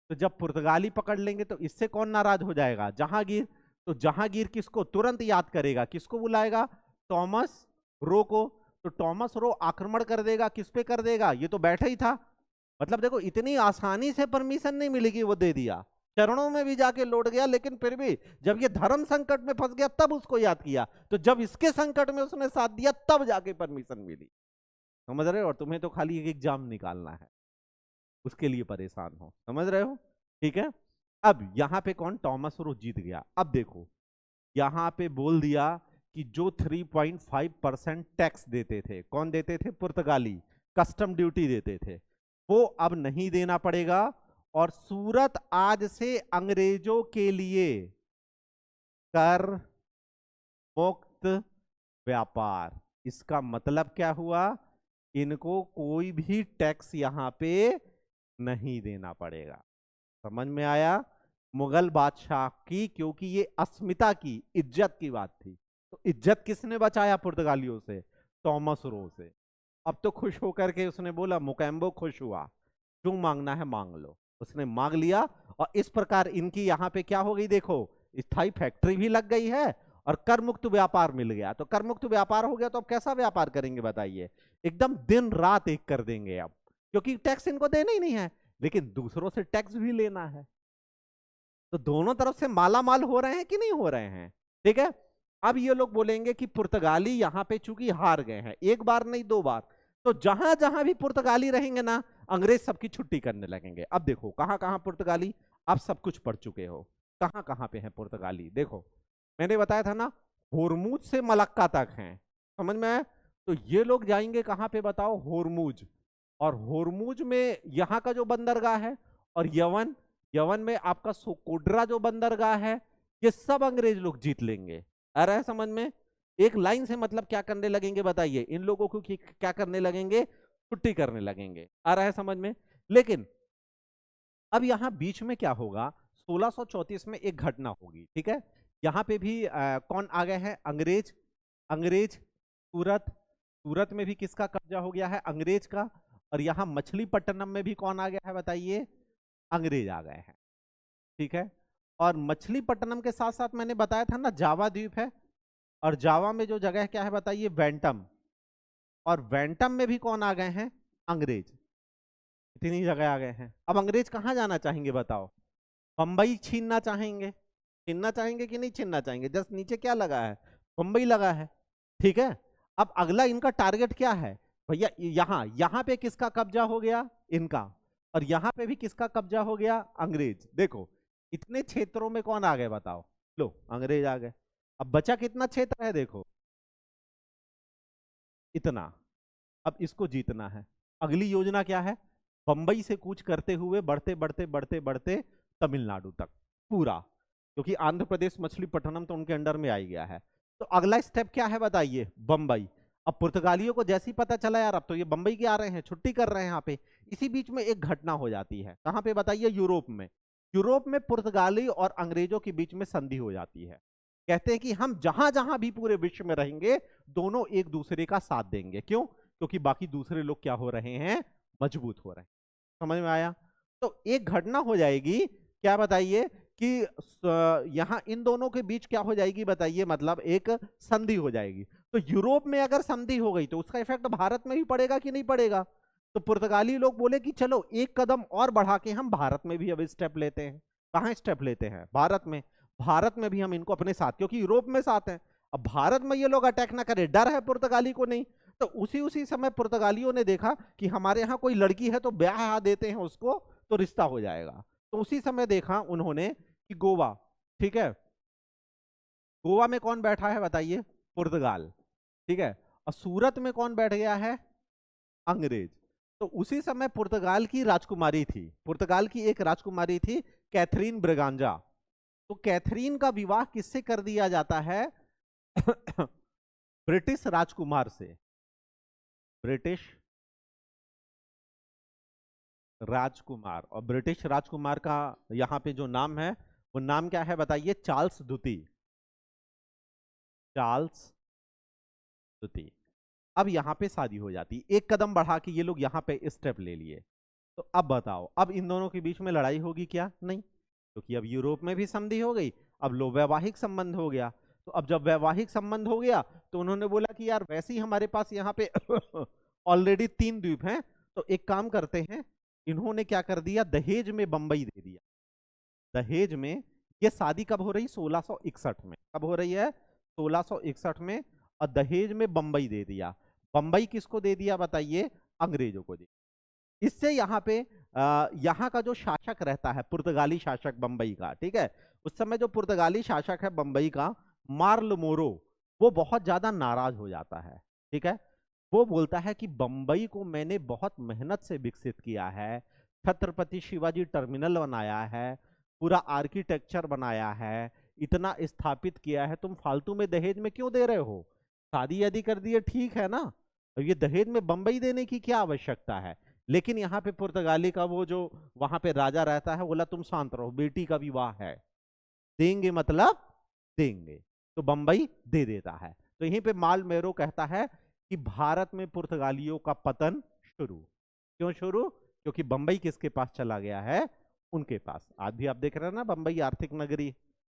तो जब पुर्तगाली पकड़ लेंगे तो इससे कौन नाराज हो जाएगा? जहांगीर। तो जहांगीर किसको तुरंत याद करेगा? किसको बुलाएगा? टॉमस रो को। तो टॉमस रो आक्रमण कर देगा। किस पे कर देगा? ये तो बैठा ही था। मतलब देखो, इतनी आसानी से परमिशन नहीं मिलेगी, वो दे दिया, चरणों में भी जाके लौट गया। लेकिन फिर भी जब ये धर्म संकट में फंस गया तब उसको याद किया। तो जब इसके संकट में उसने साथ दिया तब जाके परमिशन मिली। समझ रहे हो? और तुम्हें तो खाली एक एग्जाम निकालना है, उसके लिए परेशान हो। समझ रहे हो? ठीक है। अब यहां पे कौन? टॉमस रो जीत गया। अब देखो, यहां पे बोल दिया कि जो 3.5% टैक्स देते थे, कौन देते थे? पुर्तगाली। कस्टम ड्यूटी देते थे, वो अब नहीं देना पड़ेगा। और सूरत आज से अंग्रेजों के लिए कर मुक्त व्यापार। इसका मतलब क्या हुआ? इनको कोई भी टैक्स यहां पे नहीं देना पड़ेगा। समझ में आया? मुगल बादशाह की, क्योंकि ये अस्मिता की, इज्जत की बात थी। तो इज्जत किसने बचाया पुर्तगालियों से? टॉमस रो से। अब तो खुश होकर के उसने बोला, मुकेम्बो खुश हुआ, जो मांगना है मांग लो। उसने मांग लिया और इस प्रकार इनकी यहां पे क्या हो गई? देखो, स्थायी फैक्ट्री भी लग गई है और कर मुक्त व्यापार मिल गया। तो कर मुक्त व्यापार हो गया तो अब कैसा व्यापार करेंगे बताइए? एकदम दिन रात एक कर देंगे अब, क्योंकि टैक्स इनको देना ही नहीं है, लेकिन दूसरों से टैक्स भी लेना है। तो दोनों तरफ से माला माल हो रहे हैं कि नहीं हो रहे हैं? ठीक है। अब ये लोग बोलेंगे कि पुर्तगाली यहां पे चूंकि हार गए हैं, एक बार नहीं 2 बार, तो जहां जहां भी पुर्तगाली रहेंगे ना, अंग्रेज सबकी छुट्टी करने लगेंगे। अब देखो कहां कहां पुर्तगाली, आप सब कुछ पढ़ चुके हो, कहां कहां पे है पुर्तगाली। देखो, मैंने बताया था ना, होर्मुज से मलक्का तक हैं। समझ में आया? तो ये लोग जाएंगे कहां पे बताओ? होर्मुज। और होर्मुज में यहां का जो बंदरगाह है, और यवन, यवन में आपका सोकोड्रा जो बंदरगाह है, ये सब अंग्रेज लोग जीत लेंगे। आ रहा है समझ में? एक लाइन से मतलब क्या करने लगेंगे बताइए? इन लोगों को क्या करने लगेंगे? छुट्टी करने लगेंगे। आ रहा है समझ में? लेकिन अब यहां बीच में क्या होगा? 1634 में एक घटना होगी, ठीक है। यहां पे भी कौन आ गए हैं? अंग्रेज। अंग्रेज सूरत, सूरत में भी किसका कब्जा हो गया है? अंग्रेज का। और यहां मछलीपट्टनम में भी कौन आ गया है बताइए? अंग्रेज आ गए हैं, ठीक है। और मछलीपट्टनम के साथ साथ मैंने बताया था ना, जावा द्वीप है, और जावा में जो जगह क्या है बताइए? वेंटम। और वेंटम में भी कौन आ गए हैं? अंग्रेज। इतनी जगह आ गए हैं। अब अंग्रेज कहां जाना चाहेंगे बताओ? बंबई छीनना चाहेंगे। छीनना चाहेंगे कि नहीं छीनना चाहेंगे? जस्ट नीचे क्या लगा है? बंबई लगा है, ठीक है। अब अगला इनका टारगेट क्या है भैया? यहां, यहां पे किसका कब्जा हो गया? इनका। और यहां पे भी किसका कब्जा हो गया? अंग्रेज। देखो, इतने क्षेत्रों में कौन आ गए बताओ? लो, अंग्रेज आ गए। अब बचा कितना क्षेत्र है? देखो, इतना। अब इसको जीतना है। अगली योजना क्या है? बंबई से कूच करते हुए बढ़ते बढ़ते बढ़ते बढ़ते तमिलनाडु तक पूरा, क्योंकि आंध्र प्रदेश मछलीपट्टनम तो उनके अंडर में आ ही गया है। तो अगला स्टेप क्या है बताइए? बंबई। अब पुर्तगालियों को जैसे ही पता चला यार अब तो ये बंबई के आ रहे हैं, छुट्टी कर रहे हैं यहाँ पे, इसी बीच में एक घटना हो जाती है। कहां पे बताइए? यूरोप में। यूरोप में पुर्तगाली और अंग्रेजों के बीच में संधि हो जाती है। कहते हैं कि हम जहां जहां भी पूरे विश्व में रहेंगे, दोनों एक दूसरे का साथ देंगे। क्यों? क्योंकि बाकी दूसरे लोग क्या हो रहे हैं? मजबूत हो रहे हैं। समझ में आया? तो एक घटना हो जाएगी, क्या बताइए, कि यहां इन दोनों के बीच क्या हो जाएगी बताइए, मतलब एक संधि हो जाएगी। तो यूरोप में अगर संधि हो गई तो उसका इफेक्ट भारत में भी पड़ेगा कि नहीं पड़ेगा? तो पुर्तगाली लोग बोले कि चलो एक कदम और बढ़ा के हम भारत में भी अब स्टेप लेते हैं। कहां स्टेप लेते हैं? भारत में। भारत में भी हम इनको अपने साथ, क्योंकि यूरोप में साथ हैं, अब भारत में ये लोग अटैक ना करे, डर है पुर्तगाली को नहीं। तो उसी उसी समय पुर्तगालियों ने देखा कि हमारे यहाँ कोई लड़की है तो ब्याह देते हैं उसको, तो रिश्ता हो जाएगा। तो उसी समय देखा उन्होंने कि गोवा, ठीक है, गोवा में कौन बैठा है बताइए? पुर्तगाल, ठीक है। और सूरत में कौन बैठ गया है? अंग्रेज। तो उसी समय पुर्तगाल की राजकुमारी थी, पुर्तगाल की एक राजकुमारी थी, कैथरीन ब्रिगांजा। तो कैथरीन का विवाह किससे कर दिया जाता है? ब्रिटिश राजकुमार से। ब्रिटिश राजकुमार, और ब्रिटिश राजकुमार का यहाँ पे जो नाम है वो नाम क्या है बताइए? चार्ल्स द्वितीय। चार्ल्स द्वितीय। अब यहाँ पे शादी हो जाती, एक कदम बढ़ा के ये लोग यहाँ पे स्टेप ले लिए। तो अब बताओ, अब इन दोनों के बीच में लड़ाई होगी क्या? नहीं, क्योंकि अब यूरोप में भी संधि हो गई, अब लो वैवाहिक संबंध हो गया। तो अब जब वैवाहिक संबंध हो गया तो उन्होंने बोला कि यार वैसे ही हमारे पास यहाँ पे ऑलरेडी 3 द्वीप हैं, तो एक काम करते हैं। इन्होंने क्या कर दिया? दहेज में बंबई दे दिया। दहेज में, ये शादी कब हो रही? 1661 में। कब हो रही है? 1661 में। और दहेज में बंबई दे दिया। बंबई किसको दे दिया बताइए? अंग्रेजों को दे। इससे यहाँ पे यहाँ का जो शासक रहता है, पुर्तगाली शासक बंबई का, ठीक है, उस समय जो पुर्तगाली शासक है बंबई का, मार्ल मोरो, वो बहुत ज्यादा नाराज हो जाता है। ठीक है, वो बोलता है कि बंबई को मैंने बहुत मेहनत से विकसित किया है, छत्रपति शिवाजी टर्मिनल बनाया है, पूरा आर्किटेक्चर बनाया है, इतना स्थापित किया है, तुम फालतू में दहेज में क्यों दे रहे हो? शादी यदि कर दिए ठीक है ना, और ये दहेज में बंबई देने की क्या आवश्यकता है? लेकिन यहाँ पे पुर्तगाली का वो जो वहां पे राजा रहता है, बोला तुम शांत रहो, बेटी का विवाह है, देंगे मतलब देंगे। तो बंबई दे देता है। तो यहीं पे माल मेरो कहता है कि भारत में पुर्तगालियों का पतन शुरू। क्यों शुरू? क्योंकि बंबई किसके पास चला गया है? उनके पास। आज भी आप देख रहे हैं ना, बंबई आर्थिक नगरी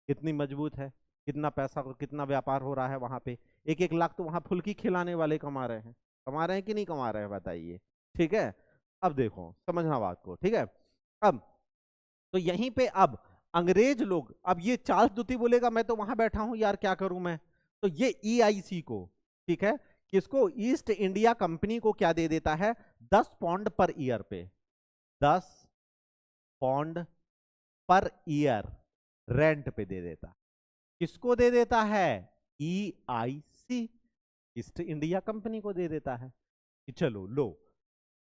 कितनी मजबूत है, कितना पैसा कितना व्यापार हो रहा है वहां पे। 1-1 लाख तो वहां फुल्की खिलाने वाले कमा रहे हैं। कमा रहे हैं कि नहीं कमा रहे हैं बताइए? ठीक है, अब देखो, समझना बात को, ठीक है। अब तो यहीं पे अब अंग्रेज लोग, अब ये चार्ल्स द्वितीय बोलेगा मैं तो वहां बैठा हूं यार, क्या करूं मैं? तो ये ईआईसी को, ठीक है, किसको? ईस्ट इंडिया कंपनी को क्या दे देता है? 10 पौंड पर ईयर पे, 10 पौंड पर ईयर रेंट पे दे देता। किसको दे देता है? ईआईसी, ईस्ट इंडिया कंपनी को दे देता है कि चलो लो,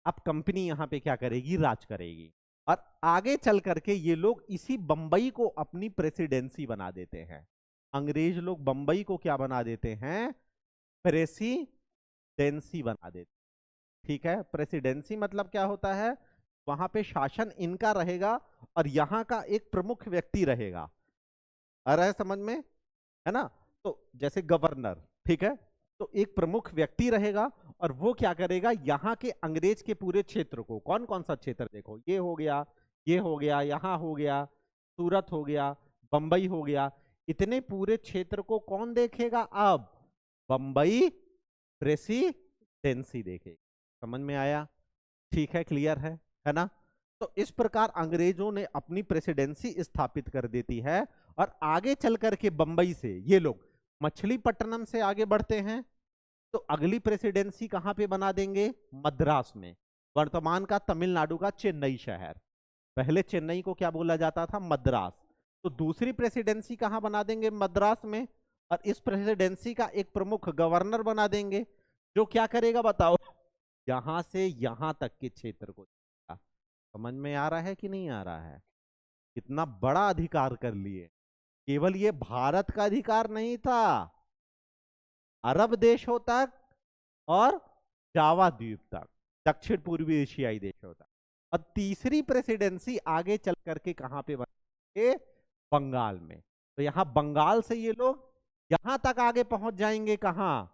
अब कंपनी यहां पे क्या करेगी? राज करेगी। और आगे चल करके ये लोग इसी बंबई को अपनी प्रेसिडेंसी बना देते हैं। अंग्रेज लोग बंबई को क्या बना देते हैं? प्रेसिडेंसी बना देते। ठीक है, प्रेसिडेंसी मतलब क्या होता है? वहां पे शासन इनका रहेगा और यहां का एक प्रमुख व्यक्ति रहेगा। आ रहा है समझ में? है ना? तो जैसे गवर्नर, ठीक है, तो एक प्रमुख व्यक्ति रहेगा और वो क्या करेगा? यहाँ के अंग्रेज के पूरे क्षेत्र को, कौन कौन सा क्षेत्र देखो, ये हो गया, ये हो गया, यहाँ हो गया, सूरत हो गया, बंबई हो गया, इतने पूरे क्षेत्र को कौन देखेगा? अब बंबई प्रेसिडेंसी देखेगी। समझ में आया? ठीक है, क्लियर है ना? तो इस प्रकार अंग्रेजों ने अपनी प्रेसिडेंसी स्थापित कर देती है और आगे चल करके बंबई से ये लोग मछलीपट्टनम से आगे बढ़ते हैं। तो अगली प्रेसिडेंसी कहां पे बना देंगे? मद्रास में, वर्तमान का तमिलनाडु का चेन्नई शहर। पहले चेन्नई को क्या बोला जाता था? मद्रास। तो दूसरी प्रेसिडेंसी कहां बना देंगे? मद्रास में। और इस प्रेसिडेंसी का एक प्रमुख गवर्नर बना देंगे, जो क्या करेगा बताओ? यहां से यहां तक के क्षेत्र को देखेगा। समझ में आ रहा है कि नहीं आ रहा है? कितना बड़ा अधिकार कर लिए। केवल ये भारत का अधिकार नहीं था, अरब देशों तक और जावा द्वीप तक, दक्षिण पूर्वी एशियाई देशों तक। और तीसरी प्रेसिडेंसी आगे चल करके कहां पे बनेगी? बंगाल में। तो यहां बंगाल से ये लोग यहां तक आगे पहुंच जाएंगे, कहां?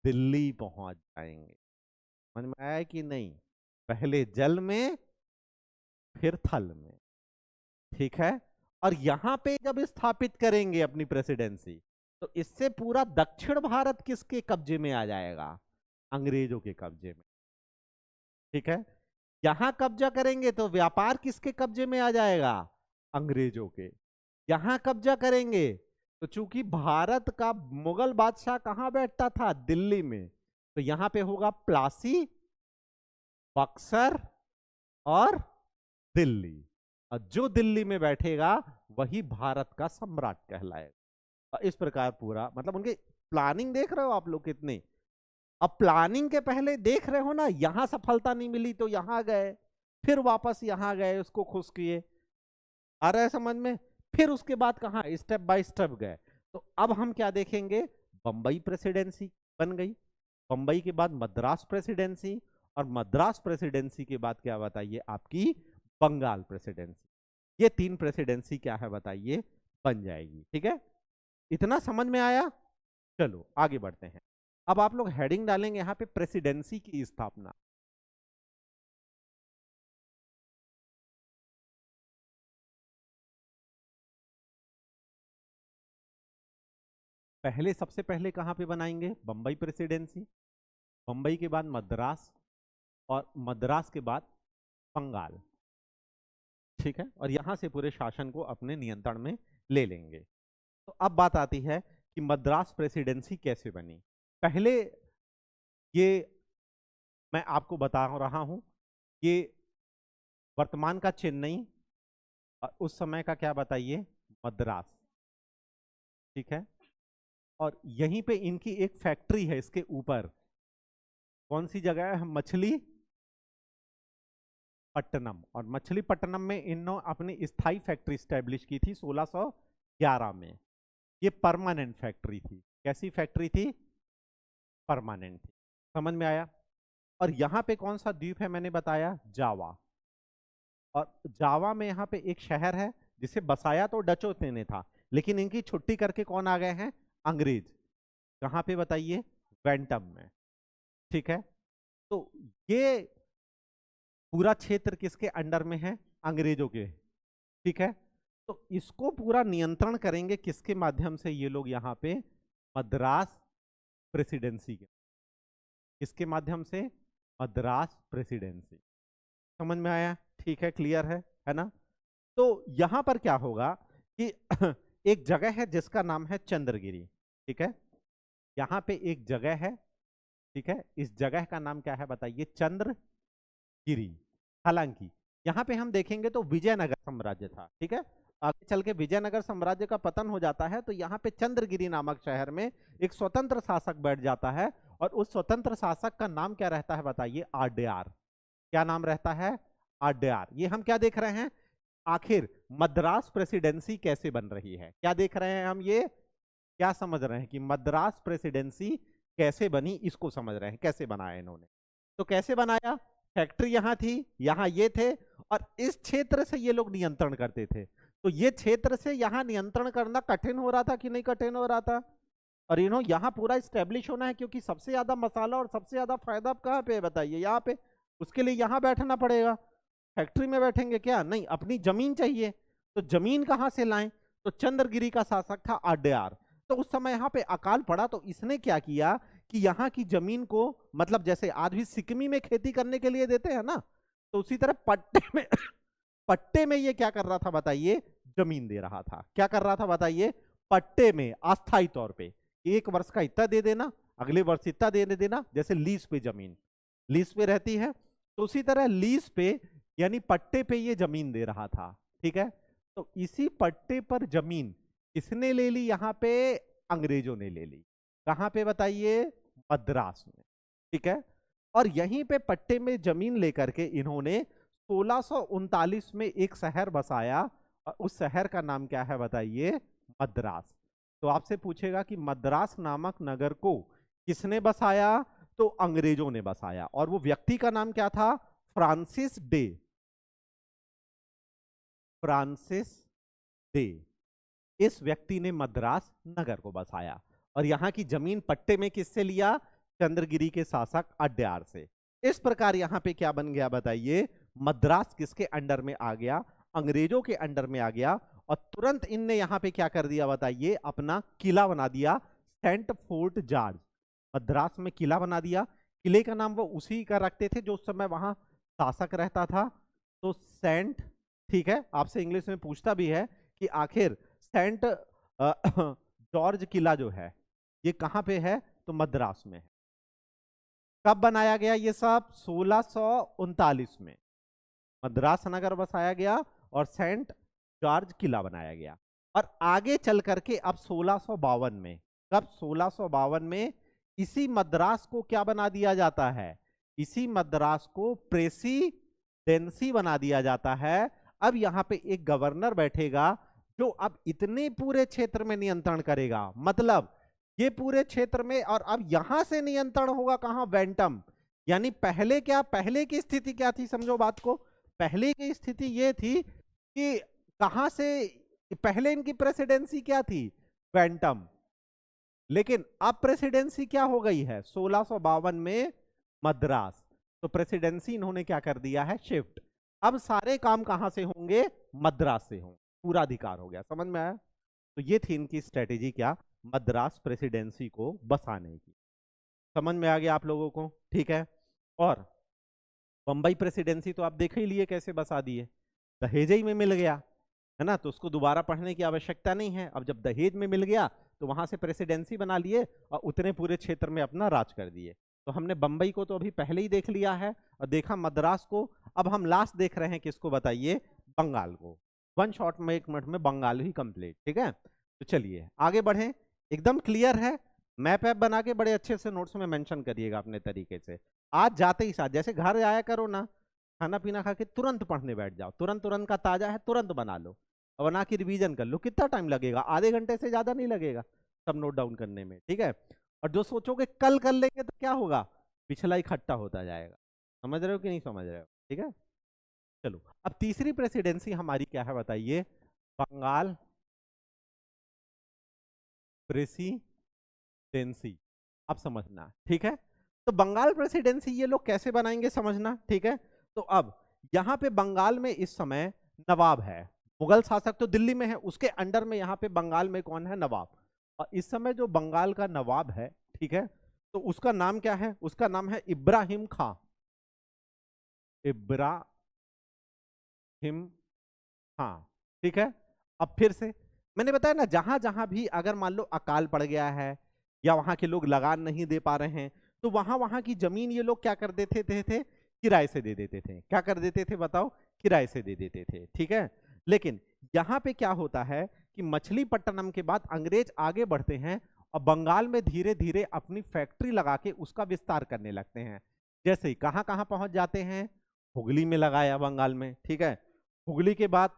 दिल्ली पहुंच जाएंगे। समझ में आया कि नहीं? पहले जल में फिर थल में, ठीक है। और यहां पे जब स्थापित करेंगे अपनी प्रेसिडेंसी, तो इससे पूरा दक्षिण भारत किसके कब्जे में आ जाएगा? अंग्रेजों के कब्जे में, ठीक है। यहां कब्जा करेंगे तो व्यापार किसके कब्जे में आ जाएगा? अंग्रेजों के। यहां कब्जा करेंगे तो चूंकि भारत का मुगल बादशाह कहां बैठता था? दिल्ली में, तो यहां पे होगा प्लासी, बक्सर और दिल्ली। और जो दिल्ली में बैठेगा वही भारत का सम्राट कहलाएगा। और इस प्रकार पूरा, मतलब उनके प्लानिंग देख रहे हो आप लोग कितनी। अब प्लानिंग के पहले देख रहे हो ना, यहां सफलता नहीं मिली तो यहां गए, फिर वापस यहां गए, उसको खुश किए, आ रहा है समझ में। फिर उसके बाद कहां, स्टेप बाय स्टेप गए। तो अब हम क्या देखेंगे? बंबई प्रेसिडेंसी बन गई, बंबई के बाद मद्रास प्रेसिडेंसी, और मद्रास प्रेसिडेंसी के बाद क्या बताइए? आपकी बंगाल प्रेसिडेंसी। ये 3 प्रेसिडेंसी क्या है बताइए? बन जाएगी, ठीक है। इतना समझ में आया? चलो आगे बढ़ते हैं। अब आप लोग हेडिंग डालेंगे यहां पे, प्रेसिडेंसी की स्थापना। पहले, सबसे पहले कहां पे बनाएंगे? बंबई प्रेसिडेंसी, बंबई के बाद मद्रास, और मद्रास के बाद बंगाल, ठीक है। और यहां से पूरे शासन को अपने नियंत्रण में ले लेंगे। तो अब बात आती है कि मद्रास प्रेसिडेंसी कैसे बनी। पहले ये मैं आपको बता रहा हूं, ये वर्तमान का चेन्नई और उस समय का क्या बताइए? मद्रास, ठीक है। और यहीं पे इनकी एक फैक्ट्री है इसके ऊपर। कौन सी जगह है? मछली पट्टनम। और मछलीपट्टनम में इन्होंने अपनी स्थायी फैक्ट्री स्टैब्लिश की थी 1611 में। ये परमानेंट फैक्ट्री थी। कैसी फैक्ट्री थी? परमानेंट थी। समझ में आया? और यहां पे कौन सा द्वीप है मैंने बताया? जावा। और जावा में यहाँ पे एक शहर है जिसे बसाया तो डचों ने था, लेकिन इनकी छुट्टी करके कौन आ गए हैं? अंग्रेज। कहाँ पे बताइए? वेंटम में, ठीक है। तो ये पूरा क्षेत्र किसके अंडर में है? अंग्रेजों के, ठीक है। तो इसको पूरा नियंत्रण करेंगे किसके माध्यम से? ये लोग यहाँ पे मद्रास प्रेसिडेंसी के, किसके माध्यम से? मद्रास प्रेसिडेंसी। समझ में आया? ठीक है, क्लियर है ना। तो यहां पर क्या होगा कि एक जगह है जिसका नाम है चंद्रगिरी, ठीक है। यहां पे एक जगह है, ठीक है। इस जगह का नाम क्या है बताइए? चंद्रगिरी। हालांकि यहां पे हम देखेंगे तो विजयनगर साम्राज्य था, ठीक है। आगे चल के विजयनगर साम्राज्य का पतन हो जाता है, तो यहाँ पे चंद्रगिरी नामक शहर में एक स्वतंत्र शासक बैठ जाता है। और उस स्वतंत्र शासक का नाम क्या रहता है बताइए? आड्यार। क्या नाम रहता है? आड्यार। ये हम क्या देख रहे हैं? आखिर मद्रास प्रेसिडेंसी कैसे बन रही है, क्या देख रहे हैं हम? ये क्या समझ रहे हैं कि मद्रास प्रेसिडेंसी कैसे बनी, इसको समझ रहे हैं कैसे बनाया इन्होंने। तो कैसे बनाया? फैक्ट्री यहां थी, यहां ये थे, और इस क्षेत्र से ये लोग नियंत्रण करते थे। तो ये क्षेत्र से यहां नियंत्रण करना कठिन हो रहा था कि नहीं कठिन हो रहा था? और इन्होंने यहां पूरा स्टेब्लिश होना है, क्योंकि सबसे ज्यादा मसाला और सबसे ज्यादा फायदा आप कहां पे है बताइए? यहाँ पे। उसके लिए यहां बैठना पड़ेगा। फैक्ट्री में बैठेंगे क्या? नहीं, अपनी जमीन चाहिए। तो जमीन कहां से लाएं? तो चंद्रगिरी का शासक था आड्यार। तो उस समय यहाँ पे अकाल पड़ा, तो इसने क्या किया कि यहाँ की जमीन को, मतलब जैसे आज भी सिक्किमी में खेती करने के लिए देते हैं ना, तो उसी तरह पट्टे में पट्टे में ये क्या कर रहा था बताइए? जमीन दे रहा था। क्या कर रहा था बताइए? पट्टे में, अस्थायी तौर पे। 1 वर्ष का इतना दे देना, अगले वर्ष इतना दे देना, जैसे लीज पे जमीन लीज पे रहती है, तो उसी तरह लीज पे यानी पट्टे पे ये जमीन दे रहा था, ठीक है। तो इसी पट्टे पर जमीन किसने ले ली? यहाँ पे अंग्रेजों ने ले ली। कहां पे बताइए? मद्रास में, ठीक है। और यहीं पे पट्टे में जमीन लेकर के इन्होंने 1639 में एक शहर बसाया, और उस शहर का नाम क्या है बताइए? मद्रास। तो आपसे पूछेगा कि मद्रास नामक नगर को किसने बसाया? तो अंग्रेजों ने बसाया। और वो व्यक्ति का नाम क्या था? Francis day. फ्रांसिस डे, इस व्यक्ति ने मद्रास नगर को बसाया। और यहां की जमीन पट्टे में किससे लिया? चंद्रगिरी के शासक अड्यार से। इस प्रकार यहां पे क्या बन गया बताइए, मद्रास किसके अंडर में आ गया, अंग्रेजों के अंडर में आ गया। और तुरंत इनने यहां पे क्या कर दिया बताइए, अपना किला बना दिया सेंट फोर्ट जॉर्ज। मद्रास में किला बना दिया, किले का नाम वो उसी का रखते थे जो उस समय वहां शासक रहता था, तो सेंट, ठीक है, आपसे इंग्लिश में पूछता भी है कि आखिर सेंट जॉर्ज किला जो है ये कहां पे है, तो मद्रास में है। कब बनाया गया ये सब, 1639 में मद्रास नगर बसाया गया और सेंट जॉर्ज किला बनाया गया। और आगे चल करके अब 1652 में, कब, 1652 में इसी मद्रास को क्या बना दिया जाता है, इसी मद्रास को प्रेसिडेंसी बना दिया जाता है। अब यहां पे एक गवर्नर बैठेगा जो अब इतने पूरे क्षेत्र में नियंत्रण करेगा, मतलब ये पूरे क्षेत्र में, और अब यहां से नियंत्रण होगा कहां, वेंटम। यानी पहले क्या, पहले की स्थिति क्या थी, समझो बात को, पहले की स्थिति ये थी कि कहां से, पहले इनकी प्रेसिडेंसी क्या थी, वेंटम, लेकिन अब प्रेसिडेंसी क्या हो गई है 1652 में मद्रास। तो प्रेसिडेंसी इन्होंने क्या कर दिया है, शिफ्ट। अब सारे काम कहां से होंगे, मद्रास से होंगे, पूरा अधिकार हो गया, समझ में आया। तो ये थी इनकी स्ट्रेटेजी, क्या, मद्रास प्रेसिडेंसी को बसाने की। समझ में आ गया आप लोगों को, ठीक है। और बंबई प्रेसिडेंसी तो आप देख ही लिए कैसे बसा दिए, दहेज ही में मिल गया, है ना, तो उसको दोबारा पढ़ने की आवश्यकता नहीं है। अब जब दहेज में मिल गया तो वहां से प्रेसिडेंसी बना लिए और उतने पूरे क्षेत्र में अपना राज कर दिए। तो हमने बंबई को तो अभी पहले ही देख लिया है और देखा मद्रास को। अब हम लास्ट देख रहे हैं किसको बताइए, बंगाल को। वन शॉट में 1 मिनट में बंगाल ही कंप्लीट, ठीक है। तो चलिए आगे बढ़े, एकदम क्लियर है, मैप ऐप बना के बड़े अच्छे से नोट्स में मेंशन करिएगा अपने तरीके से। आज जाते ही साथ, जैसे घर आया करो ना, खाना पीना खा के तुरंत पढ़ने बैठ जाओ, तुरंत तुरंत का ताजा है तुरंत बना लो और बना के रिवीजन कर लो। कितना टाइम लगेगा, आधे घंटे से ज्यादा नहीं लगेगा सब नोट डाउन करने में, ठीक है। और जो सोचोगे कल कर लेंगे तो क्या होगा, पिछला इकट्ठा होता जाएगा। समझ रहे हो कि नहीं समझ रहे हो, ठीक है। चलो अब तीसरी प्रेसिडेंसी हमारी क्या है बताइए, बंगाल प्रेसिडेंसी। अब समझना, ठीक है। तो बंगाल प्रेसिडेंसी ये लोग कैसे बनाएंगे समझना, ठीक है। तो अब यहां पे बंगाल में इस समय नवाब है, मुगल शासक तो दिल्ली में है, उसके अंडर में यहाँ पे बंगाल में कौन है, नवाब। और इस समय जो बंगाल का नवाब है, ठीक है, तो उसका नाम क्या है, उसका नाम है इब्राहिम खां, इब्राहिम खां, ठीक है। अब फिर से मैंने बताया ना, जहां जहां भी अगर मान लो अकाल पड़ गया है या वहां के लोग लगान नहीं दे पा रहे हैं, तो वहां वहां की जमीन ये लोग क्या कर देते थे, किराए से दे देते थे। क्या कर देते थे बताओ, किराए से दे देते थे, ठीक है। लेकिन यहाँ पे क्या होता है कि मछलीपट्टनम के बाद अंग्रेज आगे बढ़ते हैं और बंगाल में धीरे धीरे अपनी फैक्ट्री लगा के उसका विस्तार करने लगते हैं। जैसे कहां कहां पहुंच जाते हैं, हुगली में लगाया बंगाल में, ठीक है। हुगली के बाद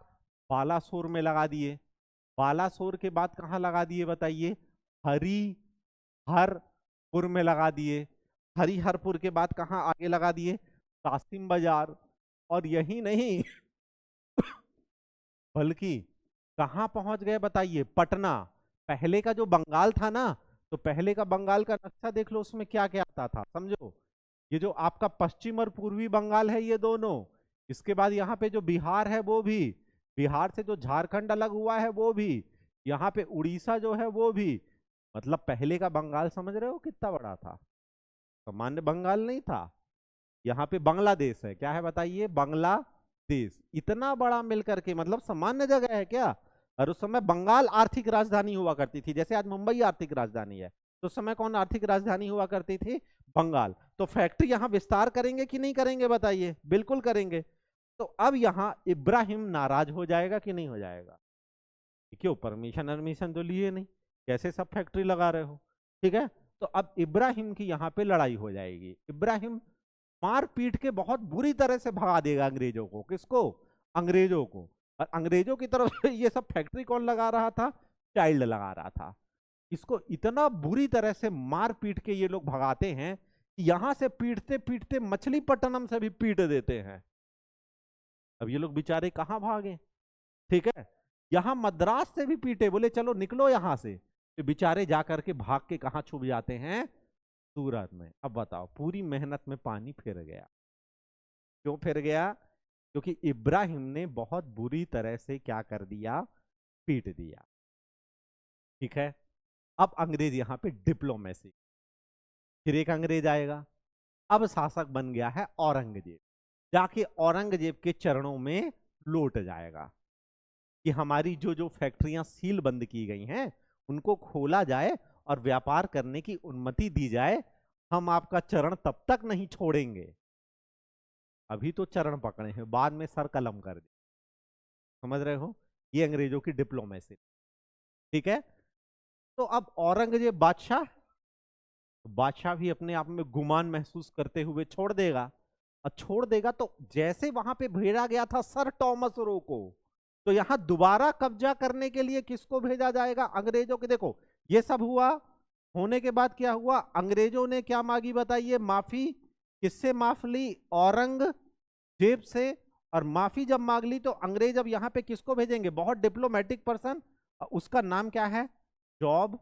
बालासोर में लगा दिए, बालासोर के बाद कहां लगा दिए बताइए, हरिहरपुर में लगा दिए, हरिहरपुर के बाद कहां आगे लगा दिए, कासिम बाजार। और यही नहीं बल्कि कहां पहुंच गए बताइए, पटना। पहले का जो बंगाल था ना, तो पहले का बंगाल का नक्शा देख लो, उसमें क्या क्या आता था समझो। ये जो आपका पश्चिम और पूर्वी बंगाल है ये दोनों, इसके बाद यहाँ पे जो बिहार है वो भी, बिहार से जो झारखंड अलग हुआ है वो भी, यहाँ पे उड़ीसा जो है वो भी। मतलब पहले का बंगाल समझ रहे हो कितना बड़ा था, सामान्य बंगाल नहीं था। यहाँ पे बांग्लादेश है, क्या है बताइए, बांग्लादेश। इतना बड़ा मिलकर के, मतलब सामान्य जगह है क्या। और उस समय बंगाल आर्थिक राजधानी हुआ करती थी, जैसे आज मुंबई आर्थिक राजधानी है, तो उस समय कौन आर्थिक राजधानी हुआ करती थी, बंगाल। तो फैक्ट्री यहाँ विस्तार करेंगे कि नहीं करेंगे बताइए, बिल्कुल करेंगे। तो अब यहाँ इब्राहिम नाराज हो जाएगा कि नहीं हो जाएगा, क्यों, परमिशन परमिशन तो लिए नहीं, कैसे सब फैक्ट्री लगा रहे हो, ठीक है। तो अब इब्राहिम की यहाँ पे लड़ाई हो जाएगी। इब्राहिम मार पीट के बहुत बुरी तरह से भगा देगा अंग्रेजों को, किसको, अंग्रेजों को। और अंग्रेजों की तरफ से ये सब फैक्ट्री कौन लगा रहा था, चाइल्ड लगा रहा था। इसको इतना बुरी तरह से मार पीट के ये लोग भगाते हैं कि यहां से पीटते पीटते मछलीपट्टनम से भी पीट देते हैं। अब ये लोग बेचारे कहां भागे, ठीक है। यहां मद्रास से भी पीटे, बोले चलो निकलो यहां से, तो बेचारे जाकर के भाग के कहां छुप जाते हैं, सूरत में। अब बताओ, पूरी मेहनत में पानी फिर गया। क्यों फिर गया? क्योंकि इब्राहिम ने बहुत बुरी तरह से क्या कर दिया, पीट दिया। ठीक है, अब अंग्रेज यहां पे डिप्लोमेसी, फिर एक अंग्रेज आएगा। अब शासक बन गया है औरंगजेब, जाके औरंगजेब के चरणों में लौट जाएगा कि हमारी जो जो फैक्ट्रियां सील बंद की गई हैं उनको खोला जाए और व्यापार करने की अनुमति दी जाए। हम आपका चरण तब तक नहीं छोड़ेंगे, अभी तो चरण पकड़े हैं, बाद में सर कलम कर दे। समझ रहे हो? ये अंग्रेजों की डिप्लोमेसी। ठीक है, तो अब औरंगजेब बादशाह, बादशाह भी अपने आप में गुमान महसूस करते हुए छोड़ देगा। और छोड़ देगा तो जैसे वहां पे भेजा गया था सर टॉमस रो को, तो यहां दोबारा कब्जा करने के लिए किसको भेजा जाएगा? अंग्रेजों के। देखो ये सब हुआ, होने के बाद क्या हुआ? अंग्रेजों ने क्या मांगी बताइए? माफी। किससे माफ ली? औरंगजेब से। और माफी जब मांग ली तो अंग्रेज अब यहां पे किसको भेजेंगे? बहुत डिप्लोमेटिक पर्सन, उसका नाम क्या है? जॉब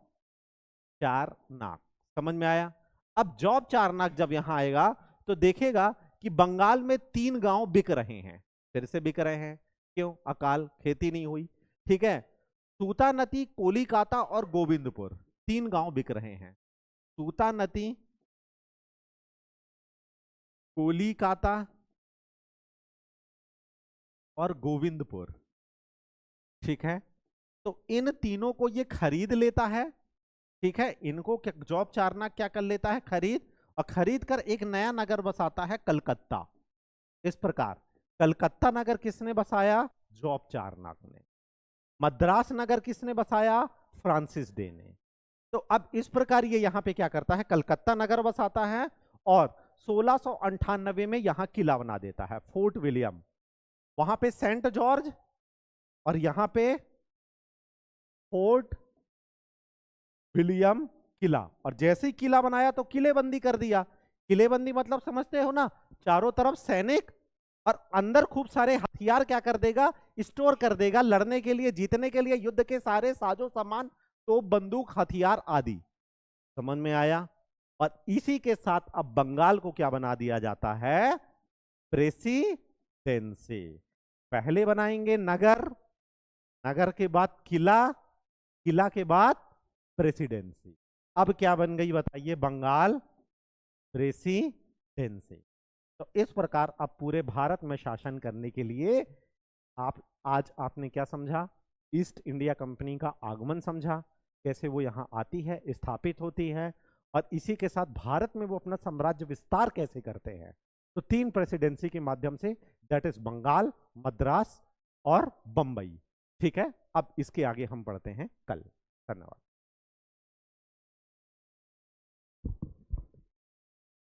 चारनाक। समझ में आया? अब जॉब चारनाक जब यहां आएगा तो देखेगा कि बंगाल में 3 गांव बिक रहे हैं। फिर से बिक रहे हैं, क्यों? अकाल, खेती नहीं हुई। ठीक है, सूतानती, कोलिकाता और गोविंदपुर, 3 गांव बिक रहे हैं। सूतानती, कोलिकाता और गोविंदपुर। ठीक है, तो इन तीनों को ये खरीद लेता है। ठीक है, इनको जॉब चारनाक क्या कर लेता है? खरीद। और खरीद कर एक नया नगर बसाता है, कलकत्ता। इस प्रकार कलकत्ता नगर किसने बसाया? जॉब चारनाक ने। मद्रास नगर किसने बसाया? फ्रांसिस डे ने। तो अब इस प्रकार ये यहां पे क्या करता है? कलकत्ता नगर बसाता है और 1698 में यहां किला बना देता है, फोर्ट विलियम। वहां पे सेंट जॉर्ज और यहां पे फोर्ट विलियम किला। और जैसे ही किला बनाया तो किलेबंदी कर दिया। किलेबंदी मतलब समझते हो ना? चारों तरफ सैनिक और अंदर खूब सारे हथियार क्या कर देगा? स्टोर कर देगा, लड़ने के लिए, जीतने के लिए, युद्ध के सारे साजो सामान, तो बंदूक, हथियार आदि। समझ में आया? और इसी के साथ अब बंगाल को क्या बना दिया जाता है? प्रेसिडेंसी। पहले बनाएंगे नगर, नगर के बाद किला, किला के बाद प्रेसिडेंसी। अब क्या बन गई बताइए? बंगाल प्रेसिडेंसी। तो इस प्रकार अब पूरे भारत में शासन करने के लिए आप, आज आपने क्या समझा? ईस्ट इंडिया कंपनी का आगमन समझा, कैसे वो यहाँ आती है, स्थापित होती है, और इसी के साथ भारत में वो अपना साम्राज्य विस्तार कैसे करते हैं। तो 3 प्रेसिडेंसी के माध्यम से, दैट इज बंगाल, मद्रास और बंबई। ठीक है, अब इसके आगे हम पढ़ते हैं कल। धन्यवाद।